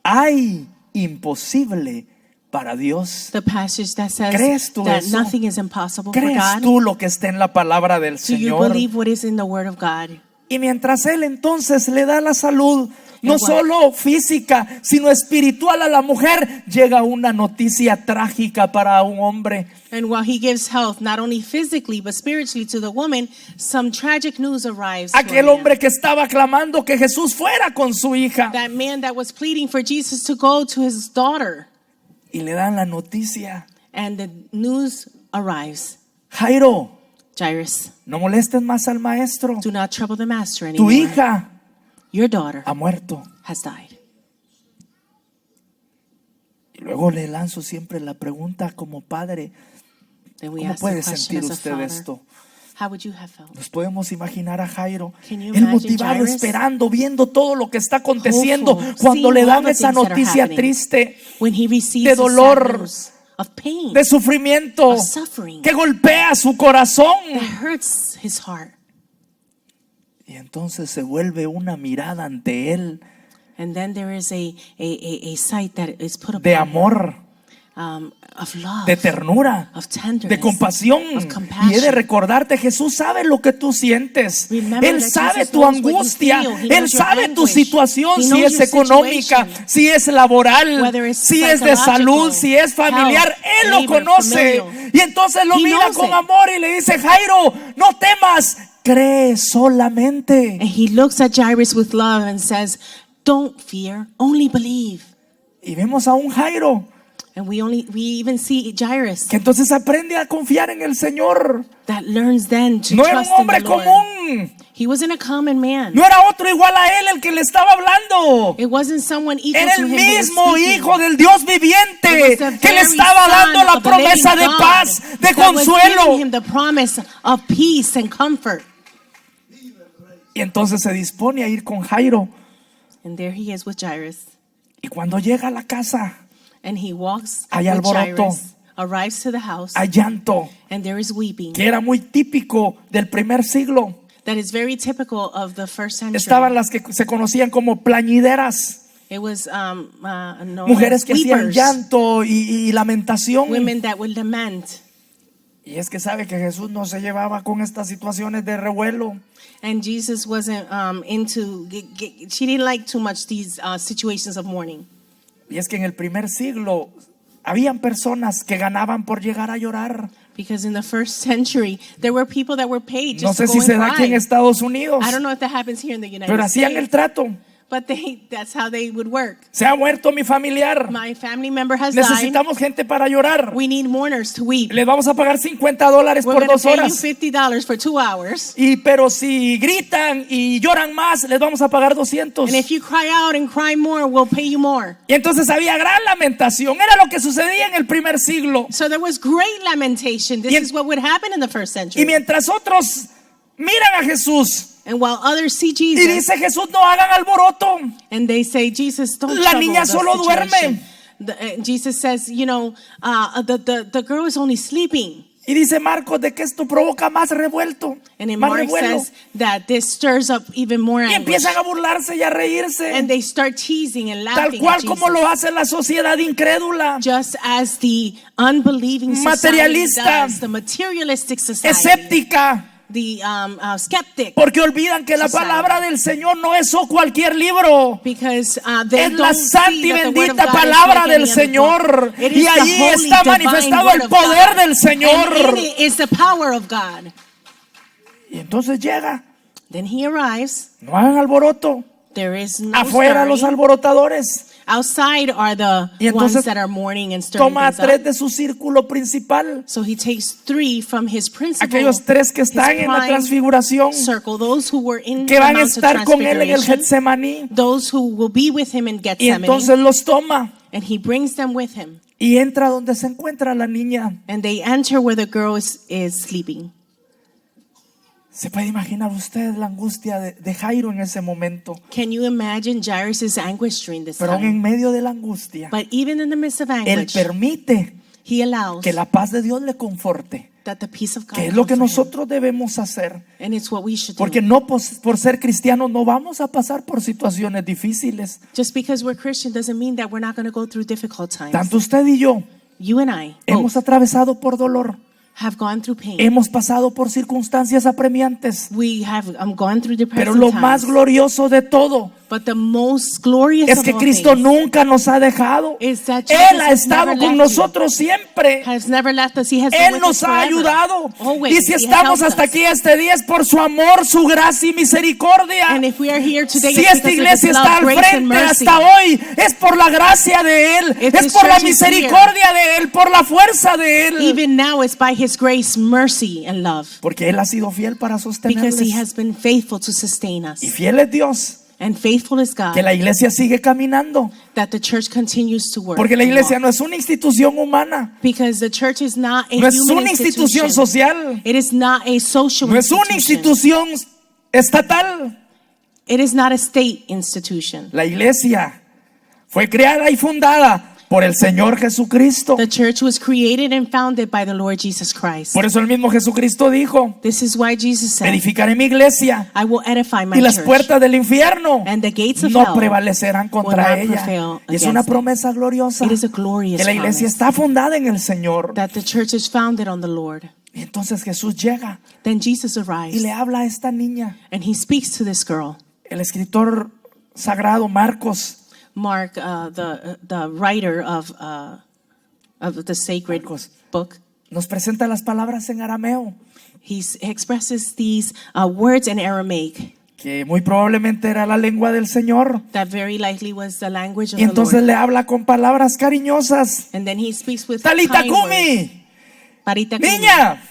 [SPEAKER 1] hay imposible para Dios.
[SPEAKER 2] The passage that says
[SPEAKER 1] ¿Crees tú
[SPEAKER 2] that
[SPEAKER 1] eso?
[SPEAKER 2] nothing is impossible for
[SPEAKER 1] ¿Crees
[SPEAKER 2] God?
[SPEAKER 1] tú lo que está en la palabra del
[SPEAKER 2] Do you
[SPEAKER 1] Señor?
[SPEAKER 2] believe what is in the Word of God?
[SPEAKER 1] Y mientras Él entonces le da la salud, no
[SPEAKER 2] And what?
[SPEAKER 1] solo física, sino espiritual a la mujer, llega una noticia trágica para un hombre.
[SPEAKER 2] And while He gives health, not only physically but spiritually to the woman, some tragic news arrives. to a
[SPEAKER 1] Aquel
[SPEAKER 2] man.
[SPEAKER 1] hombre que estaba clamando que Jesús fuera con su hija.
[SPEAKER 2] That man that was pleading for Jesus to go to his daughter,
[SPEAKER 1] Y le dan la noticia.
[SPEAKER 2] and the news arrives.
[SPEAKER 1] Jairo,
[SPEAKER 2] Jairus,
[SPEAKER 1] no molestes más al maestro.
[SPEAKER 2] do not trouble the master
[SPEAKER 1] Tu
[SPEAKER 2] anymore.
[SPEAKER 1] hija
[SPEAKER 2] Your daughter
[SPEAKER 1] ha muerto.
[SPEAKER 2] has died.
[SPEAKER 1] Y luego le lanzo siempre la pregunta como padre,
[SPEAKER 2] Then we
[SPEAKER 1] ¿cómo
[SPEAKER 2] ask the
[SPEAKER 1] puede
[SPEAKER 2] question
[SPEAKER 1] sentir
[SPEAKER 2] as a
[SPEAKER 1] usted
[SPEAKER 2] father,
[SPEAKER 1] esto?
[SPEAKER 2] how would you have felt?
[SPEAKER 1] Nos podemos imaginar a Jairo,
[SPEAKER 2] Can you
[SPEAKER 1] él
[SPEAKER 2] imagine
[SPEAKER 1] motivado,
[SPEAKER 2] Jairus?
[SPEAKER 1] esperando, viendo todo lo que está aconteciendo,
[SPEAKER 2] Hopeful,
[SPEAKER 1] cuando
[SPEAKER 2] seeing
[SPEAKER 1] le
[SPEAKER 2] all
[SPEAKER 1] dan
[SPEAKER 2] the
[SPEAKER 1] esa
[SPEAKER 2] things that are
[SPEAKER 1] noticia
[SPEAKER 2] happening.
[SPEAKER 1] triste,
[SPEAKER 2] When he receives
[SPEAKER 1] de
[SPEAKER 2] the sad
[SPEAKER 1] dolor,
[SPEAKER 2] news of pain,
[SPEAKER 1] de sufrimiento,
[SPEAKER 2] of suffering,
[SPEAKER 1] que golpea su corazón.
[SPEAKER 2] that hurts his heart.
[SPEAKER 1] Y entonces se vuelve una mirada ante él
[SPEAKER 2] And then there is a sight that is put upon
[SPEAKER 1] de
[SPEAKER 2] him,
[SPEAKER 1] amor,
[SPEAKER 2] of love,
[SPEAKER 1] de ternura,
[SPEAKER 2] of tenderness,
[SPEAKER 1] de compasión.
[SPEAKER 2] of
[SPEAKER 1] Y
[SPEAKER 2] compassion.
[SPEAKER 1] he de recordarte, Jesús sabe lo que tú sientes.
[SPEAKER 2] Remember
[SPEAKER 1] Él
[SPEAKER 2] that
[SPEAKER 1] sabe
[SPEAKER 2] Jesus
[SPEAKER 1] tu
[SPEAKER 2] knows what you
[SPEAKER 1] angustia.
[SPEAKER 2] feel. He
[SPEAKER 1] Él
[SPEAKER 2] knows your
[SPEAKER 1] sabe tu
[SPEAKER 2] anguish.
[SPEAKER 1] situación,
[SPEAKER 2] He
[SPEAKER 1] si
[SPEAKER 2] knows
[SPEAKER 1] es
[SPEAKER 2] your
[SPEAKER 1] económica,
[SPEAKER 2] situation.
[SPEAKER 1] si es laboral,
[SPEAKER 2] Whether it's
[SPEAKER 1] si es de salud,
[SPEAKER 2] psychological,
[SPEAKER 1] si es familiar.
[SPEAKER 2] health,
[SPEAKER 1] Él lo
[SPEAKER 2] labor,
[SPEAKER 1] conoce.
[SPEAKER 2] familial.
[SPEAKER 1] Y entonces lo
[SPEAKER 2] He
[SPEAKER 1] mira
[SPEAKER 2] knows
[SPEAKER 1] con
[SPEAKER 2] it.
[SPEAKER 1] amor y le dice, Jairo, no temas, cree solamente.
[SPEAKER 2] And he looks at Jairus with love and says, don't fear, only believe.
[SPEAKER 1] Y vemos a un Jairo
[SPEAKER 2] And we even see Jairus
[SPEAKER 1] que entonces aprende a confiar en el Señor.
[SPEAKER 2] that learns then to
[SPEAKER 1] No era un
[SPEAKER 2] trust in
[SPEAKER 1] hombre
[SPEAKER 2] the Lord.
[SPEAKER 1] común.
[SPEAKER 2] He wasn't a common man.
[SPEAKER 1] No era otro igual a él el que le estaba hablando.
[SPEAKER 2] It wasn't someone equal
[SPEAKER 1] Era
[SPEAKER 2] to
[SPEAKER 1] el
[SPEAKER 2] him who was
[SPEAKER 1] mismo
[SPEAKER 2] speaking.
[SPEAKER 1] Hijo del Dios viviente
[SPEAKER 2] It was the
[SPEAKER 1] que le
[SPEAKER 2] very
[SPEAKER 1] estaba
[SPEAKER 2] son
[SPEAKER 1] dando la
[SPEAKER 2] of the
[SPEAKER 1] promesa
[SPEAKER 2] living
[SPEAKER 1] de
[SPEAKER 2] God
[SPEAKER 1] paz, de
[SPEAKER 2] that was
[SPEAKER 1] consuelo.
[SPEAKER 2] giving him the promise of peace and comfort.
[SPEAKER 1] Y entonces se dispone a ir con Jairo.
[SPEAKER 2] And there he is with Jairus.
[SPEAKER 1] Y cuando llega a la casa,
[SPEAKER 2] And he walks
[SPEAKER 1] hay
[SPEAKER 2] with
[SPEAKER 1] alboroto.
[SPEAKER 2] Jairus, arrives to the house,
[SPEAKER 1] hay llanto,
[SPEAKER 2] and there is weeping.
[SPEAKER 1] que era muy típico del primer siglo.
[SPEAKER 2] That is very typical of the first century.
[SPEAKER 1] Estaban las que se conocían como plañideras,
[SPEAKER 2] It was known
[SPEAKER 1] mujeres
[SPEAKER 2] as
[SPEAKER 1] que hacían
[SPEAKER 2] weepers,
[SPEAKER 1] llanto y lamentación.
[SPEAKER 2] women that would lament.
[SPEAKER 1] Y es que sabe que Jesús no se llevaba con estas situaciones de revuelo.
[SPEAKER 2] And Jesus wasn't she didn't like too much these situations of mourning.
[SPEAKER 1] Y es que en el primer siglo habían personas que ganaban por llegar a llorar.
[SPEAKER 2] Because in the first century, there were people that were paid just
[SPEAKER 1] No sé
[SPEAKER 2] to
[SPEAKER 1] si
[SPEAKER 2] go
[SPEAKER 1] se
[SPEAKER 2] and
[SPEAKER 1] da aquí en
[SPEAKER 2] cry.
[SPEAKER 1] Estados Unidos,
[SPEAKER 2] I don't know if that happens here in the United
[SPEAKER 1] pero hacían el
[SPEAKER 2] States,
[SPEAKER 1] trato.
[SPEAKER 2] but that's how they would work.
[SPEAKER 1] Se ha muerto mi familiar.
[SPEAKER 2] My family member has died.
[SPEAKER 1] Necesitamos gente para llorar.
[SPEAKER 2] We need mourners to weep.
[SPEAKER 1] Les vamos a pagar $50
[SPEAKER 2] We're
[SPEAKER 1] por
[SPEAKER 2] going to
[SPEAKER 1] 2
[SPEAKER 2] pay you
[SPEAKER 1] horas.
[SPEAKER 2] $50 for 2 hours.
[SPEAKER 1] Pero si gritan y lloran más, les vamos a pagar 200.
[SPEAKER 2] And if you cry out and cry more, we'll pay you more.
[SPEAKER 1] Y entonces había gran lamentación. Era lo que sucedía en el primer siglo.
[SPEAKER 2] So there was great lamentation. This is what would happen in the first
[SPEAKER 1] Y
[SPEAKER 2] century.
[SPEAKER 1] mientras otros miran a Jesús
[SPEAKER 2] And while others see
[SPEAKER 1] y
[SPEAKER 2] Jesus,
[SPEAKER 1] dice Jesús, no hagan alboroto.
[SPEAKER 2] and they say, Jesus, don't
[SPEAKER 1] La
[SPEAKER 2] trouble
[SPEAKER 1] niña
[SPEAKER 2] the
[SPEAKER 1] solo
[SPEAKER 2] situation.
[SPEAKER 1] duerme.
[SPEAKER 2] Jesus says, the girl is only sleeping.
[SPEAKER 1] Y dice Marcos de que esto provoca más revuelto,
[SPEAKER 2] And in
[SPEAKER 1] más
[SPEAKER 2] Mark
[SPEAKER 1] revuelo.
[SPEAKER 2] says that this stirs up even more
[SPEAKER 1] Y
[SPEAKER 2] anguish.
[SPEAKER 1] empiezan a burlarse y a reírse,
[SPEAKER 2] And they start teasing and
[SPEAKER 1] tal
[SPEAKER 2] laughing
[SPEAKER 1] cual
[SPEAKER 2] at
[SPEAKER 1] como
[SPEAKER 2] Jesus.
[SPEAKER 1] lo hace la sociedad incrédula,
[SPEAKER 2] Just as the unbelieving society
[SPEAKER 1] Materialista,
[SPEAKER 2] does, the materialistic society,
[SPEAKER 1] escéptica,
[SPEAKER 2] the skeptic,
[SPEAKER 1] porque olvidan que la
[SPEAKER 2] Society.
[SPEAKER 1] palabra del Señor no es cualquier libro.
[SPEAKER 2] because they
[SPEAKER 1] Es la
[SPEAKER 2] don't
[SPEAKER 1] santa y
[SPEAKER 2] see that the word of
[SPEAKER 1] bendita
[SPEAKER 2] God is
[SPEAKER 1] palabra
[SPEAKER 2] like
[SPEAKER 1] del
[SPEAKER 2] any other
[SPEAKER 1] Señor.
[SPEAKER 2] book. It
[SPEAKER 1] Y
[SPEAKER 2] is the
[SPEAKER 1] allí
[SPEAKER 2] holy,
[SPEAKER 1] está
[SPEAKER 2] divine
[SPEAKER 1] manifestado
[SPEAKER 2] word
[SPEAKER 1] el
[SPEAKER 2] of
[SPEAKER 1] poder
[SPEAKER 2] God.
[SPEAKER 1] del Señor.
[SPEAKER 2] And in it is the power of God.
[SPEAKER 1] Y entonces llega,
[SPEAKER 2] Then he arrives.
[SPEAKER 1] no hagan alboroto.
[SPEAKER 2] There is no
[SPEAKER 1] Afuera los
[SPEAKER 2] stirring.
[SPEAKER 1] alborotadores.
[SPEAKER 2] Outside are the
[SPEAKER 1] Y entonces
[SPEAKER 2] ones that are mourning and stirring
[SPEAKER 1] toma a
[SPEAKER 2] things
[SPEAKER 1] 3
[SPEAKER 2] up.
[SPEAKER 1] de su círculo principal,
[SPEAKER 2] So he takes 3 from his principal,
[SPEAKER 1] aquellos 3 que
[SPEAKER 2] his
[SPEAKER 1] están en la
[SPEAKER 2] prime
[SPEAKER 1] transfiguración,
[SPEAKER 2] circle, those who were in
[SPEAKER 1] que
[SPEAKER 2] the
[SPEAKER 1] van a
[SPEAKER 2] Mount of
[SPEAKER 1] estar con él en el
[SPEAKER 2] Transfiguration,
[SPEAKER 1] Getsemaní,
[SPEAKER 2] those who will be with him in
[SPEAKER 1] y
[SPEAKER 2] Gethsemane,
[SPEAKER 1] entonces los toma
[SPEAKER 2] and he brings them with him,
[SPEAKER 1] y entra donde se encuentra la niña.
[SPEAKER 2] and they enter where the girl is sleeping.
[SPEAKER 1] ¿Se puede imaginar usted la angustia de Jairo en ese momento?
[SPEAKER 2] Can you imagine Jairus' anguish during this
[SPEAKER 1] Pero aún
[SPEAKER 2] time?
[SPEAKER 1] en medio de la angustia,
[SPEAKER 2] But even in the midst of
[SPEAKER 1] él
[SPEAKER 2] anguish,
[SPEAKER 1] permite
[SPEAKER 2] he allows
[SPEAKER 1] que la paz de Dios le conforte,
[SPEAKER 2] that the peace of God
[SPEAKER 1] que es lo que
[SPEAKER 2] comfort him.
[SPEAKER 1] nosotros debemos hacer.
[SPEAKER 2] And it's what we should
[SPEAKER 1] Porque
[SPEAKER 2] do.
[SPEAKER 1] no por ser cristianos no vamos a pasar por situaciones difíciles.
[SPEAKER 2] Just because we're Christian doesn't mean that we're not going to go through difficult times.
[SPEAKER 1] Tanto usted y yo
[SPEAKER 2] You and I
[SPEAKER 1] hemos
[SPEAKER 2] both
[SPEAKER 1] atravesado por dolor,
[SPEAKER 2] have gone through pain.
[SPEAKER 1] hemos pasado por circunstancias apremiantes,
[SPEAKER 2] We have gone through
[SPEAKER 1] pero
[SPEAKER 2] depressing
[SPEAKER 1] lo más
[SPEAKER 2] times.
[SPEAKER 1] glorioso de todo
[SPEAKER 2] But the most glorious
[SPEAKER 1] es
[SPEAKER 2] of
[SPEAKER 1] que
[SPEAKER 2] all
[SPEAKER 1] Cristo
[SPEAKER 2] things
[SPEAKER 1] nunca nos ha dejado.
[SPEAKER 2] is that
[SPEAKER 1] Él
[SPEAKER 2] Jesus
[SPEAKER 1] ha
[SPEAKER 2] has
[SPEAKER 1] estado
[SPEAKER 2] never
[SPEAKER 1] con
[SPEAKER 2] left you.
[SPEAKER 1] nosotros siempre.
[SPEAKER 2] Has never left us. He has been
[SPEAKER 1] Él
[SPEAKER 2] with
[SPEAKER 1] nos
[SPEAKER 2] us
[SPEAKER 1] ha
[SPEAKER 2] forever.
[SPEAKER 1] ayudado.
[SPEAKER 2] Always.
[SPEAKER 1] Y si
[SPEAKER 2] He has
[SPEAKER 1] estamos
[SPEAKER 2] helped
[SPEAKER 1] hasta
[SPEAKER 2] us.
[SPEAKER 1] aquí este día es por su amor, su gracia y misericordia.
[SPEAKER 2] And if we are here today,
[SPEAKER 1] Si
[SPEAKER 2] it's
[SPEAKER 1] esta
[SPEAKER 2] because of
[SPEAKER 1] iglesia
[SPEAKER 2] His
[SPEAKER 1] está
[SPEAKER 2] love,
[SPEAKER 1] al
[SPEAKER 2] grace, and
[SPEAKER 1] frente
[SPEAKER 2] mercy.
[SPEAKER 1] hasta hoy, es por la gracia de Él,
[SPEAKER 2] If
[SPEAKER 1] es
[SPEAKER 2] this
[SPEAKER 1] por la
[SPEAKER 2] church is
[SPEAKER 1] misericordia de Él, por la fuerza de Él.
[SPEAKER 2] Even now, it's by His grace, mercy, and love.
[SPEAKER 1] Porque Él ha sido fiel para
[SPEAKER 2] Because He
[SPEAKER 1] sostenerles.
[SPEAKER 2] has been faithful to sustain us.
[SPEAKER 1] Y fiel es Dios,
[SPEAKER 2] And faithful is God,
[SPEAKER 1] que la iglesia sigue caminando.
[SPEAKER 2] that the church continues to work.
[SPEAKER 1] Porque la
[SPEAKER 2] and
[SPEAKER 1] iglesia
[SPEAKER 2] walk.
[SPEAKER 1] no es una institución humana,
[SPEAKER 2] Because the church is not a
[SPEAKER 1] no es
[SPEAKER 2] human
[SPEAKER 1] una institución social,
[SPEAKER 2] It is not a social
[SPEAKER 1] no es una institución estatal.
[SPEAKER 2] It is not a state institution.
[SPEAKER 1] La iglesia fue creada y fundada por el Señor Jesucristo.
[SPEAKER 2] The church was created and founded by the Lord Jesus Christ.
[SPEAKER 1] Por eso el mismo Jesucristo dijo:
[SPEAKER 2] This is why Jesus said,
[SPEAKER 1] edificaré mi iglesia
[SPEAKER 2] I will edify my
[SPEAKER 1] y las
[SPEAKER 2] church,
[SPEAKER 1] puertas del infierno
[SPEAKER 2] and the gates of
[SPEAKER 1] no
[SPEAKER 2] hell
[SPEAKER 1] prevalecerán
[SPEAKER 2] will
[SPEAKER 1] contra
[SPEAKER 2] not
[SPEAKER 1] ella.
[SPEAKER 2] prevail
[SPEAKER 1] Y es
[SPEAKER 2] against
[SPEAKER 1] una
[SPEAKER 2] it.
[SPEAKER 1] promesa gloriosa
[SPEAKER 2] It is a glorious
[SPEAKER 1] que la iglesia
[SPEAKER 2] promise
[SPEAKER 1] está fundada en el Señor.
[SPEAKER 2] that the church is founded on the Lord.
[SPEAKER 1] Y entonces Jesús llega
[SPEAKER 2] Then Jesus
[SPEAKER 1] y
[SPEAKER 2] arrives,
[SPEAKER 1] le habla a esta niña.
[SPEAKER 2] and he speaks to this girl.
[SPEAKER 1] El escritor sagrado Marcos,
[SPEAKER 2] Mark, the writer of the sacred
[SPEAKER 1] Marcos,
[SPEAKER 2] book,
[SPEAKER 1] nos presenta las palabras en arameo,
[SPEAKER 2] he expresses these words in Aramaic
[SPEAKER 1] que muy probablemente era la lengua del Señor.
[SPEAKER 2] that very likely was the language of
[SPEAKER 1] Y
[SPEAKER 2] the
[SPEAKER 1] entonces
[SPEAKER 2] Lord.
[SPEAKER 1] le habla con palabras cariñosas.
[SPEAKER 2] And then he speaks with
[SPEAKER 1] Talita
[SPEAKER 2] kind words.
[SPEAKER 1] Kumi,
[SPEAKER 2] Parita Kumi.
[SPEAKER 1] niña,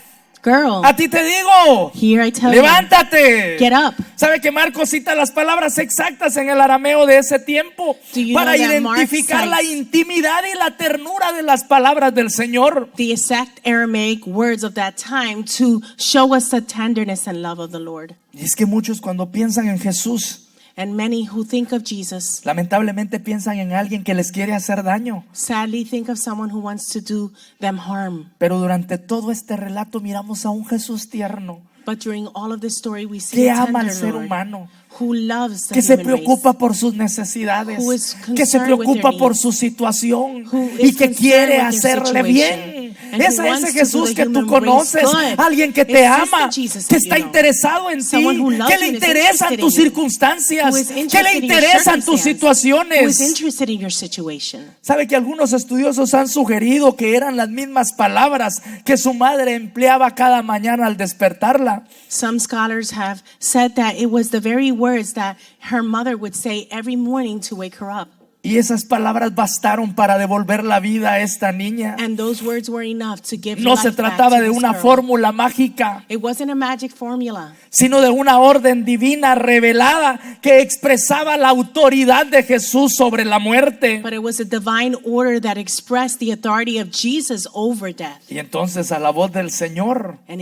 [SPEAKER 2] Girl,
[SPEAKER 1] a ti te digo,
[SPEAKER 2] here I tell
[SPEAKER 1] levántate.
[SPEAKER 2] you, get up.
[SPEAKER 1] ¿Sabe que Marcos cita las palabras exactas en el arameo de ese tiempo
[SPEAKER 2] Do you
[SPEAKER 1] para
[SPEAKER 2] know that Mark
[SPEAKER 1] identificar la
[SPEAKER 2] cites
[SPEAKER 1] intimidad y la ternura de las palabras del Señor?
[SPEAKER 2] The exact Aramaic words of that time to show us the tenderness and love of the Lord.
[SPEAKER 1] Y es que muchos cuando piensan en Jesús,
[SPEAKER 2] And many who think of Jesus
[SPEAKER 1] lamentablemente piensan en alguien que les quiere hacer daño.
[SPEAKER 2] sadly think of someone who wants to do them harm.
[SPEAKER 1] Pero durante todo este relato miramos a un Jesús tierno
[SPEAKER 2] But during all of this story, we see
[SPEAKER 1] que
[SPEAKER 2] a
[SPEAKER 1] ama al
[SPEAKER 2] tender
[SPEAKER 1] ser
[SPEAKER 2] Lord
[SPEAKER 1] humano,
[SPEAKER 2] who loves the
[SPEAKER 1] que se
[SPEAKER 2] human
[SPEAKER 1] preocupa
[SPEAKER 2] race,
[SPEAKER 1] por sus necesidades,
[SPEAKER 2] Who is
[SPEAKER 1] que se
[SPEAKER 2] concerned with
[SPEAKER 1] preocupa
[SPEAKER 2] their
[SPEAKER 1] por
[SPEAKER 2] needs,
[SPEAKER 1] su situación
[SPEAKER 2] who
[SPEAKER 1] y
[SPEAKER 2] is
[SPEAKER 1] que
[SPEAKER 2] concerned
[SPEAKER 1] quiere
[SPEAKER 2] with their
[SPEAKER 1] hacerle
[SPEAKER 2] situation,
[SPEAKER 1] bien.
[SPEAKER 2] and
[SPEAKER 1] Es
[SPEAKER 2] who
[SPEAKER 1] a
[SPEAKER 2] wants
[SPEAKER 1] ese
[SPEAKER 2] to
[SPEAKER 1] Jesús
[SPEAKER 2] do
[SPEAKER 1] que
[SPEAKER 2] the
[SPEAKER 1] tú
[SPEAKER 2] human race
[SPEAKER 1] conoces,
[SPEAKER 2] good.
[SPEAKER 1] alguien que
[SPEAKER 2] It's
[SPEAKER 1] te
[SPEAKER 2] this
[SPEAKER 1] ama,
[SPEAKER 2] Jesus
[SPEAKER 1] que
[SPEAKER 2] that you
[SPEAKER 1] está
[SPEAKER 2] know.
[SPEAKER 1] interesado en ti,
[SPEAKER 2] Someone who loves
[SPEAKER 1] que le
[SPEAKER 2] you and is
[SPEAKER 1] interesan
[SPEAKER 2] interested
[SPEAKER 1] tus
[SPEAKER 2] in you,
[SPEAKER 1] circunstancias,
[SPEAKER 2] who is
[SPEAKER 1] que le
[SPEAKER 2] interested in your
[SPEAKER 1] interesan tus
[SPEAKER 2] circumstance, who is
[SPEAKER 1] situaciones.
[SPEAKER 2] interested in your situation.
[SPEAKER 1] ¿Sabe que algunos estudiosos han sugerido que eran las mismas palabras que su madre empleaba cada mañana al despertarla?
[SPEAKER 2] Some scholars have said that it was the very words that her mother would say every morning to wake her up.
[SPEAKER 1] Y esas palabras bastaron para devolver la vida a esta niña.
[SPEAKER 2] And those words were enough to give
[SPEAKER 1] No se
[SPEAKER 2] life back
[SPEAKER 1] trataba
[SPEAKER 2] to
[SPEAKER 1] de
[SPEAKER 2] this
[SPEAKER 1] una
[SPEAKER 2] girl.
[SPEAKER 1] fórmula mágica,
[SPEAKER 2] It wasn't a magic formula,
[SPEAKER 1] sino de una orden divina revelada que expresaba la autoridad de Jesús sobre la muerte.
[SPEAKER 2] but it was a divine order that expressed the authority of Jesus over death.
[SPEAKER 1] Y entonces a la voz del Señor,
[SPEAKER 2] And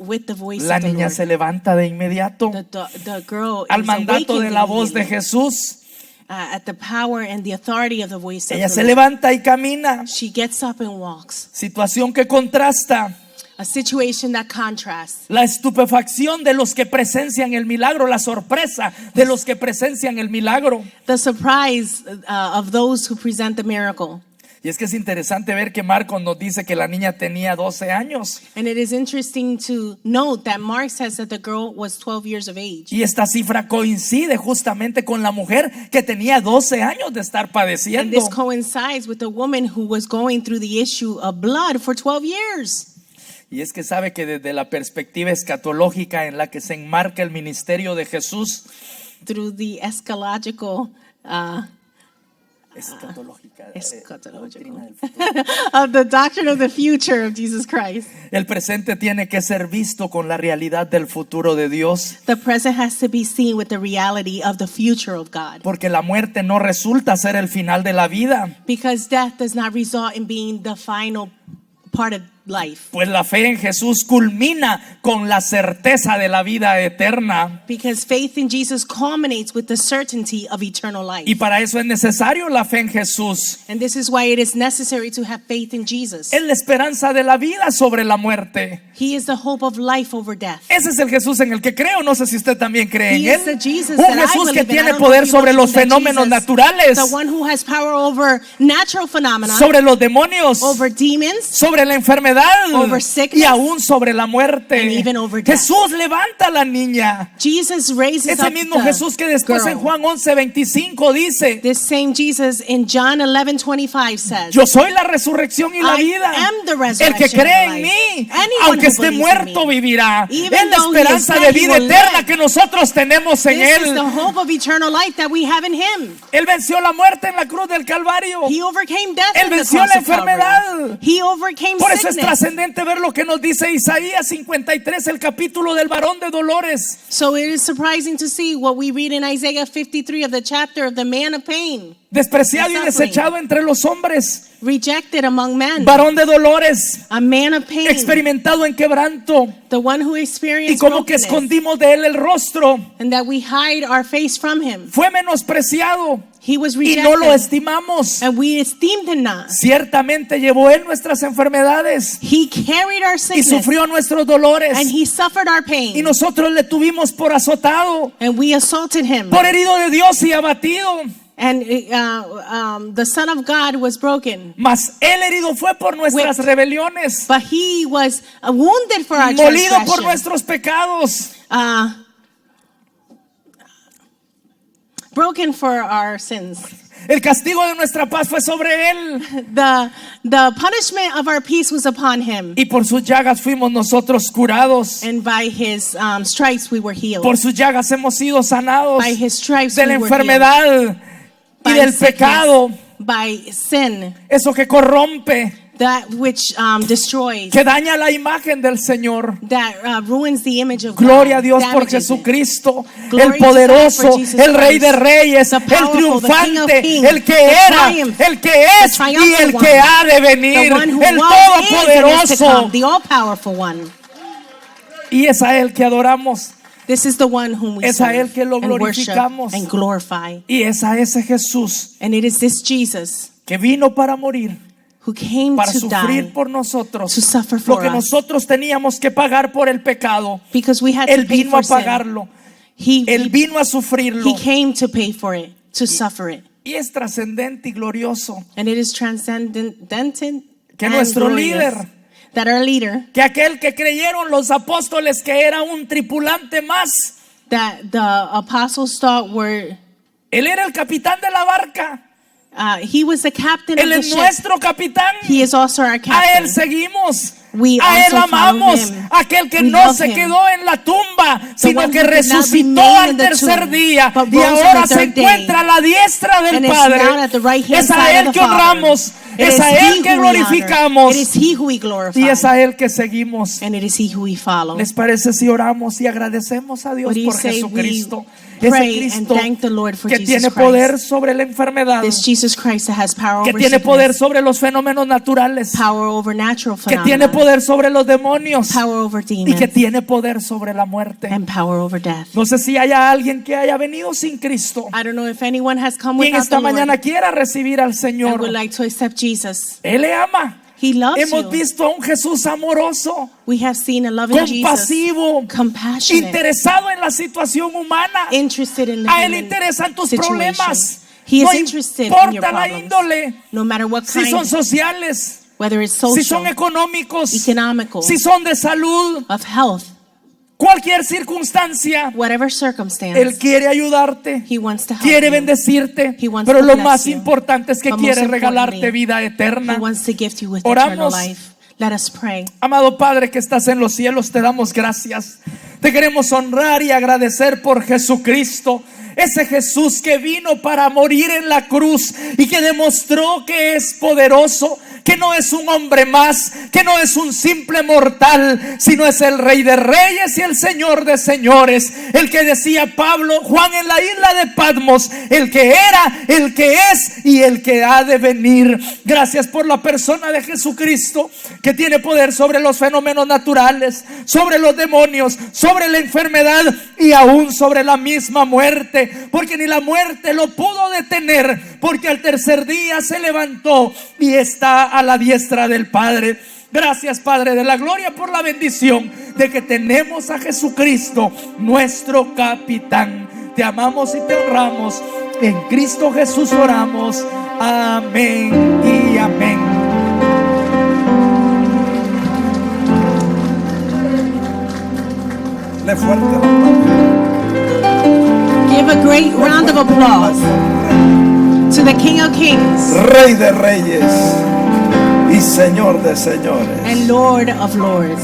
[SPEAKER 2] with the voice
[SPEAKER 1] la
[SPEAKER 2] of the
[SPEAKER 1] niña
[SPEAKER 2] Lord,
[SPEAKER 1] se levanta de inmediato
[SPEAKER 2] the girl
[SPEAKER 1] al
[SPEAKER 2] is
[SPEAKER 1] mandato de
[SPEAKER 2] awakened
[SPEAKER 1] la voz de
[SPEAKER 2] immediately,
[SPEAKER 1] Jesús.
[SPEAKER 2] at the power and the authority of the voice of
[SPEAKER 1] Ella
[SPEAKER 2] the
[SPEAKER 1] se
[SPEAKER 2] Lord.
[SPEAKER 1] levanta y camina.
[SPEAKER 2] She gets up and walks.
[SPEAKER 1] Situación que contrasta
[SPEAKER 2] A situation that contrasts
[SPEAKER 1] la estupefacción de los que presencian el milagro, la sorpresa de los que presencian el milagro.
[SPEAKER 2] the surprise of those who present the miracle.
[SPEAKER 1] Y es que es interesante ver que Marcos nos dice que la niña tenía 12 años.
[SPEAKER 2] And it is interesting to note that Mark says that the girl was 12 years of age.
[SPEAKER 1] Y esta cifra coincide justamente con la mujer que tenía 12 años de estar
[SPEAKER 2] And
[SPEAKER 1] padeciendo.
[SPEAKER 2] this coincides with the woman who was going through the issue of blood for 12 years.
[SPEAKER 1] Y es que sabe que desde la perspectiva escatológica en la que se enmarca el ministerio de Jesús,
[SPEAKER 2] Through the eschatological
[SPEAKER 1] escatológica,
[SPEAKER 2] Eschatological.
[SPEAKER 1] doctrina del futuro.
[SPEAKER 2] of the doctrine of the future of Jesus Christ.
[SPEAKER 1] El presente tiene que ser visto con la realidad del futuro de Dios,
[SPEAKER 2] The present has to be seen with the reality of the future of God.
[SPEAKER 1] porque la muerte no resulta ser el final de la vida,
[SPEAKER 2] Because death does not result in being the final part of life.
[SPEAKER 1] pues la fe en Jesús culmina con la certeza de la vida eterna,
[SPEAKER 2] Because faith in Jesus culminates with the certainty of eternal life.
[SPEAKER 1] y para eso es necesario la fe en Jesús.
[SPEAKER 2] And this is why it is necessary to have faith in Jesus.
[SPEAKER 1] Es la esperanza de la vida sobre la muerte.
[SPEAKER 2] He is the hope of life over death.
[SPEAKER 1] Ese es el Jesús en el que creo. No sé si usted también cree en
[SPEAKER 2] He is the
[SPEAKER 1] él.
[SPEAKER 2] Jesus
[SPEAKER 1] Un
[SPEAKER 2] that I
[SPEAKER 1] Jesús que
[SPEAKER 2] believe in. I
[SPEAKER 1] tiene
[SPEAKER 2] don't know
[SPEAKER 1] poder
[SPEAKER 2] if you
[SPEAKER 1] sobre
[SPEAKER 2] believe
[SPEAKER 1] los
[SPEAKER 2] in that
[SPEAKER 1] fenómenos
[SPEAKER 2] Jesus,
[SPEAKER 1] naturales,
[SPEAKER 2] the one who has power over natural phenomena,
[SPEAKER 1] sobre los demonios,
[SPEAKER 2] over demons,
[SPEAKER 1] sobre la enfermedad
[SPEAKER 2] over sickness,
[SPEAKER 1] y aún sobre la muerte.
[SPEAKER 2] and even over death.
[SPEAKER 1] Jesús levanta a la niña.
[SPEAKER 2] Jesus raises
[SPEAKER 1] Ese
[SPEAKER 2] up
[SPEAKER 1] mismo
[SPEAKER 2] the
[SPEAKER 1] Jesús que después
[SPEAKER 2] girl.
[SPEAKER 1] en Juan 11:25 dice:
[SPEAKER 2] This same Jesus in John 11:25 says,
[SPEAKER 1] yo soy la resurrección y la
[SPEAKER 2] I
[SPEAKER 1] vida.
[SPEAKER 2] am the
[SPEAKER 1] El que
[SPEAKER 2] resurrection
[SPEAKER 1] cree
[SPEAKER 2] and
[SPEAKER 1] en
[SPEAKER 2] the
[SPEAKER 1] mí,
[SPEAKER 2] life. Anyone
[SPEAKER 1] aunque
[SPEAKER 2] who
[SPEAKER 1] esté
[SPEAKER 2] believes in
[SPEAKER 1] muerto,
[SPEAKER 2] me,
[SPEAKER 1] vivirá.
[SPEAKER 2] even
[SPEAKER 1] Es la
[SPEAKER 2] though he is
[SPEAKER 1] esperanza
[SPEAKER 2] dead,
[SPEAKER 1] de
[SPEAKER 2] he
[SPEAKER 1] vida
[SPEAKER 2] will
[SPEAKER 1] eterna
[SPEAKER 2] live.
[SPEAKER 1] que nosotros tenemos en
[SPEAKER 2] This is the
[SPEAKER 1] Él.
[SPEAKER 2] hope of eternal life that we have in Him.
[SPEAKER 1] Él venció la muerte en la cruz del Calvario.
[SPEAKER 2] He overcame death
[SPEAKER 1] Él
[SPEAKER 2] in the
[SPEAKER 1] venció
[SPEAKER 2] cross
[SPEAKER 1] la
[SPEAKER 2] of Calvary.
[SPEAKER 1] enfermedad.
[SPEAKER 2] He overcame
[SPEAKER 1] Por eso es
[SPEAKER 2] sickness.
[SPEAKER 1] trascendente ver lo que nos dice Isaías 53, el capítulo del varón de dolores.
[SPEAKER 2] So it is surprising to see what we read in Isaiah 53 of the chapter of the man of pain,
[SPEAKER 1] Despreciado y
[SPEAKER 2] Suffering.
[SPEAKER 1] desechado entre los hombres.
[SPEAKER 2] rejected among men,
[SPEAKER 1] Varón de dolores,
[SPEAKER 2] a man of pain,
[SPEAKER 1] experimentado en quebranto.
[SPEAKER 2] the one who
[SPEAKER 1] Y
[SPEAKER 2] experienced
[SPEAKER 1] como que
[SPEAKER 2] brokenness,
[SPEAKER 1] escondimos de él el rostro.
[SPEAKER 2] and that we hide our face from him.
[SPEAKER 1] Fue menospreciado
[SPEAKER 2] He was
[SPEAKER 1] y
[SPEAKER 2] rejected,
[SPEAKER 1] no lo estimamos.
[SPEAKER 2] and we esteemed him not.
[SPEAKER 1] Ciertamente llevó él nuestras enfermedades
[SPEAKER 2] He carried our
[SPEAKER 1] y
[SPEAKER 2] sickness,
[SPEAKER 1] sufrió nuestros dolores.
[SPEAKER 2] and he suffered our
[SPEAKER 1] Y
[SPEAKER 2] pain,
[SPEAKER 1] nosotros le tuvimos por azotado,
[SPEAKER 2] and we assaulted him.
[SPEAKER 1] por herido de Dios y abatido.
[SPEAKER 2] And the Son of God was broken,
[SPEAKER 1] Mas él herido fue por nuestras
[SPEAKER 2] Whipped.
[SPEAKER 1] rebeliones,
[SPEAKER 2] but he was wounded for our
[SPEAKER 1] molido por
[SPEAKER 2] transgression,
[SPEAKER 1] nuestros pecados.
[SPEAKER 2] Broken for our sins.
[SPEAKER 1] El castigo de nuestra paz fue sobre él,
[SPEAKER 2] The punishment of our peace was upon him,
[SPEAKER 1] y por sus llagas fuimos nosotros curados.
[SPEAKER 2] and by his stripes we were healed.
[SPEAKER 1] Por sus llagas hemos sido sanados
[SPEAKER 2] By his stripes
[SPEAKER 1] de la
[SPEAKER 2] we were healed.
[SPEAKER 1] enfermedad y
[SPEAKER 2] By
[SPEAKER 1] del
[SPEAKER 2] sickness,
[SPEAKER 1] pecado,
[SPEAKER 2] by sin,
[SPEAKER 1] eso que corrompe,
[SPEAKER 2] that which destroys,
[SPEAKER 1] que daña la imagen del Señor.
[SPEAKER 2] that ruins the image of
[SPEAKER 1] Gloria a
[SPEAKER 2] God,
[SPEAKER 1] Dios por
[SPEAKER 2] damages it.
[SPEAKER 1] Jesucristo,
[SPEAKER 2] Glory
[SPEAKER 1] el
[SPEAKER 2] to God
[SPEAKER 1] poderoso,
[SPEAKER 2] for Jesus
[SPEAKER 1] el Rey
[SPEAKER 2] Christ,
[SPEAKER 1] de Reyes,
[SPEAKER 2] the
[SPEAKER 1] el
[SPEAKER 2] powerful, the King of
[SPEAKER 1] triunfante,
[SPEAKER 2] Kings,
[SPEAKER 1] el que
[SPEAKER 2] the
[SPEAKER 1] era,
[SPEAKER 2] triumph,
[SPEAKER 1] el que es
[SPEAKER 2] the
[SPEAKER 1] y
[SPEAKER 2] triumphant
[SPEAKER 1] el que
[SPEAKER 2] one,
[SPEAKER 1] ha de venir,
[SPEAKER 2] the one who
[SPEAKER 1] el
[SPEAKER 2] was, is, and is to
[SPEAKER 1] todopoderoso.
[SPEAKER 2] come, the all-powerful one.
[SPEAKER 1] Y es a Él que adoramos,
[SPEAKER 2] This is the one whom we
[SPEAKER 1] es a
[SPEAKER 2] serve
[SPEAKER 1] Él que lo
[SPEAKER 2] and worship
[SPEAKER 1] glorificamos.
[SPEAKER 2] and glorify.
[SPEAKER 1] Y es a ese Jesús
[SPEAKER 2] And it is this Jesus
[SPEAKER 1] que vino para morir,
[SPEAKER 2] who came
[SPEAKER 1] para
[SPEAKER 2] to
[SPEAKER 1] sufrir
[SPEAKER 2] die
[SPEAKER 1] por nosotros
[SPEAKER 2] to suffer
[SPEAKER 1] lo
[SPEAKER 2] for
[SPEAKER 1] que
[SPEAKER 2] us.
[SPEAKER 1] nosotros teníamos que pagar por el pecado.
[SPEAKER 2] Because we had
[SPEAKER 1] Él
[SPEAKER 2] to pay
[SPEAKER 1] vino a
[SPEAKER 2] for sin.
[SPEAKER 1] pagarlo,
[SPEAKER 2] He
[SPEAKER 1] Él vino a sufrirlo.
[SPEAKER 2] He came to pay for it, to suffer it.
[SPEAKER 1] Y es trascendente y glorioso
[SPEAKER 2] And it is transcendent
[SPEAKER 1] que
[SPEAKER 2] and
[SPEAKER 1] nuestro
[SPEAKER 2] glorious
[SPEAKER 1] líder,
[SPEAKER 2] that our leader,
[SPEAKER 1] que aquel que creyeron los apóstoles que era un tripulante más,
[SPEAKER 2] that the apostles thought were,
[SPEAKER 1] él era el capitán de la barca,
[SPEAKER 2] he was the captain of
[SPEAKER 1] él
[SPEAKER 2] the
[SPEAKER 1] es
[SPEAKER 2] ship.
[SPEAKER 1] nuestro capitán,
[SPEAKER 2] He is also our
[SPEAKER 1] a
[SPEAKER 2] captain.
[SPEAKER 1] él seguimos,
[SPEAKER 2] We
[SPEAKER 1] a él
[SPEAKER 2] also follow
[SPEAKER 1] amamos,
[SPEAKER 2] him.
[SPEAKER 1] aquel que
[SPEAKER 2] We
[SPEAKER 1] no
[SPEAKER 2] love
[SPEAKER 1] se
[SPEAKER 2] him.
[SPEAKER 1] quedó en la tumba, sino
[SPEAKER 2] one
[SPEAKER 1] que
[SPEAKER 2] who did not
[SPEAKER 1] resucitó
[SPEAKER 2] remain
[SPEAKER 1] al
[SPEAKER 2] in the
[SPEAKER 1] tercer
[SPEAKER 2] tomb,
[SPEAKER 1] día
[SPEAKER 2] but
[SPEAKER 1] y
[SPEAKER 2] rose on
[SPEAKER 1] ahora
[SPEAKER 2] the
[SPEAKER 1] se
[SPEAKER 2] third day.
[SPEAKER 1] encuentra a la diestra del
[SPEAKER 2] And is
[SPEAKER 1] Padre.
[SPEAKER 2] now at the right hand
[SPEAKER 1] Es a
[SPEAKER 2] side
[SPEAKER 1] él
[SPEAKER 2] of
[SPEAKER 1] que
[SPEAKER 2] the Father.
[SPEAKER 1] honramos,
[SPEAKER 2] It
[SPEAKER 1] es
[SPEAKER 2] is
[SPEAKER 1] a
[SPEAKER 2] he
[SPEAKER 1] él que
[SPEAKER 2] who we honor.
[SPEAKER 1] glorificamos
[SPEAKER 2] It is he who we glorify.
[SPEAKER 1] y es a él que seguimos.
[SPEAKER 2] And it is he who we follow.
[SPEAKER 1] ¿Les parece si oramos y agradecemos a Dios
[SPEAKER 2] What do you
[SPEAKER 1] por
[SPEAKER 2] say
[SPEAKER 1] Jesucristo?
[SPEAKER 2] we
[SPEAKER 1] Ese
[SPEAKER 2] pray and
[SPEAKER 1] Cristo
[SPEAKER 2] thank the Lord for
[SPEAKER 1] que
[SPEAKER 2] Jesus
[SPEAKER 1] tiene
[SPEAKER 2] Christ.
[SPEAKER 1] poder sobre la enfermedad,
[SPEAKER 2] This Jesus Christ that has power
[SPEAKER 1] que
[SPEAKER 2] over
[SPEAKER 1] tiene
[SPEAKER 2] sickness,
[SPEAKER 1] poder sobre los fenómenos naturales,
[SPEAKER 2] power over natural
[SPEAKER 1] que
[SPEAKER 2] phenomena,
[SPEAKER 1] tiene poder sobre los demonios
[SPEAKER 2] power over
[SPEAKER 1] y
[SPEAKER 2] demons,
[SPEAKER 1] que tiene poder sobre la muerte.
[SPEAKER 2] and power over death.
[SPEAKER 1] No sé si haya alguien que haya venido sin Cristo
[SPEAKER 2] I don't know if anyone has come
[SPEAKER 1] y en
[SPEAKER 2] without
[SPEAKER 1] esta
[SPEAKER 2] the
[SPEAKER 1] mañana
[SPEAKER 2] Lord
[SPEAKER 1] quiera recibir al
[SPEAKER 2] and
[SPEAKER 1] Señor.
[SPEAKER 2] would like to accept Jesus.
[SPEAKER 1] Él le ama.
[SPEAKER 2] He loves
[SPEAKER 1] Hemos
[SPEAKER 2] you.
[SPEAKER 1] visto a un Jesús amoroso,
[SPEAKER 2] We have seen a loving Jesus,
[SPEAKER 1] compasivo,
[SPEAKER 2] compassionate,
[SPEAKER 1] interesado en la situación humana.
[SPEAKER 2] interested in the
[SPEAKER 1] A Él le
[SPEAKER 2] human
[SPEAKER 1] interesan tus
[SPEAKER 2] situation.
[SPEAKER 1] problemas.
[SPEAKER 2] He is
[SPEAKER 1] No
[SPEAKER 2] interested in your
[SPEAKER 1] importa la
[SPEAKER 2] problems,
[SPEAKER 1] índole,
[SPEAKER 2] no matter what
[SPEAKER 1] si
[SPEAKER 2] kind,
[SPEAKER 1] son sociales,
[SPEAKER 2] whether it's
[SPEAKER 1] si
[SPEAKER 2] social,
[SPEAKER 1] son económicos,
[SPEAKER 2] economical,
[SPEAKER 1] si son de salud,
[SPEAKER 2] of health,
[SPEAKER 1] cualquier circunstancia.
[SPEAKER 2] whatever circumstance.
[SPEAKER 1] Él quiere ayudarte,
[SPEAKER 2] He wants to help
[SPEAKER 1] quiere
[SPEAKER 2] you.
[SPEAKER 1] bendecirte,
[SPEAKER 2] He wants
[SPEAKER 1] pero
[SPEAKER 2] to
[SPEAKER 1] lo
[SPEAKER 2] bless
[SPEAKER 1] más
[SPEAKER 2] you.
[SPEAKER 1] importante es que
[SPEAKER 2] But
[SPEAKER 1] quiere
[SPEAKER 2] most
[SPEAKER 1] regalarte
[SPEAKER 2] importantly,
[SPEAKER 1] vida
[SPEAKER 2] He
[SPEAKER 1] eterna.
[SPEAKER 2] wants to gift you with eternal
[SPEAKER 1] Oramos.
[SPEAKER 2] life. Let us pray.
[SPEAKER 1] Amado Padre que estás en los cielos, te damos gracias. Te queremos honrar y agradecer por Jesucristo. Ese Jesús que vino para morir en la cruz y que demostró que es poderoso, que no es un hombre más, que no es un simple mortal, sino es el Rey de Reyes y el Señor de Señores. El que decía Pablo, Juan en la isla de Patmos, el que era, el que es y el que ha de venir. Gracias por la persona de Jesucristo, que tiene poder sobre los fenómenos naturales, sobre los demonios, sobre la enfermedad y aún sobre la misma muerte. Porque ni la muerte lo pudo detener, porque al tercer día se levantó y está a la diestra del Padre. Gracias, Padre de la gloria, por la bendición de que tenemos a Jesucristo, nuestro capitán. Te amamos y te honramos. En Cristo Jesús oramos. Amén y amén.
[SPEAKER 3] Le fuerte la palabra.
[SPEAKER 2] Give a great round of applause to the King of Kings
[SPEAKER 3] Rey de Reyes y Señor de Señores.
[SPEAKER 2] and Lord of Lords.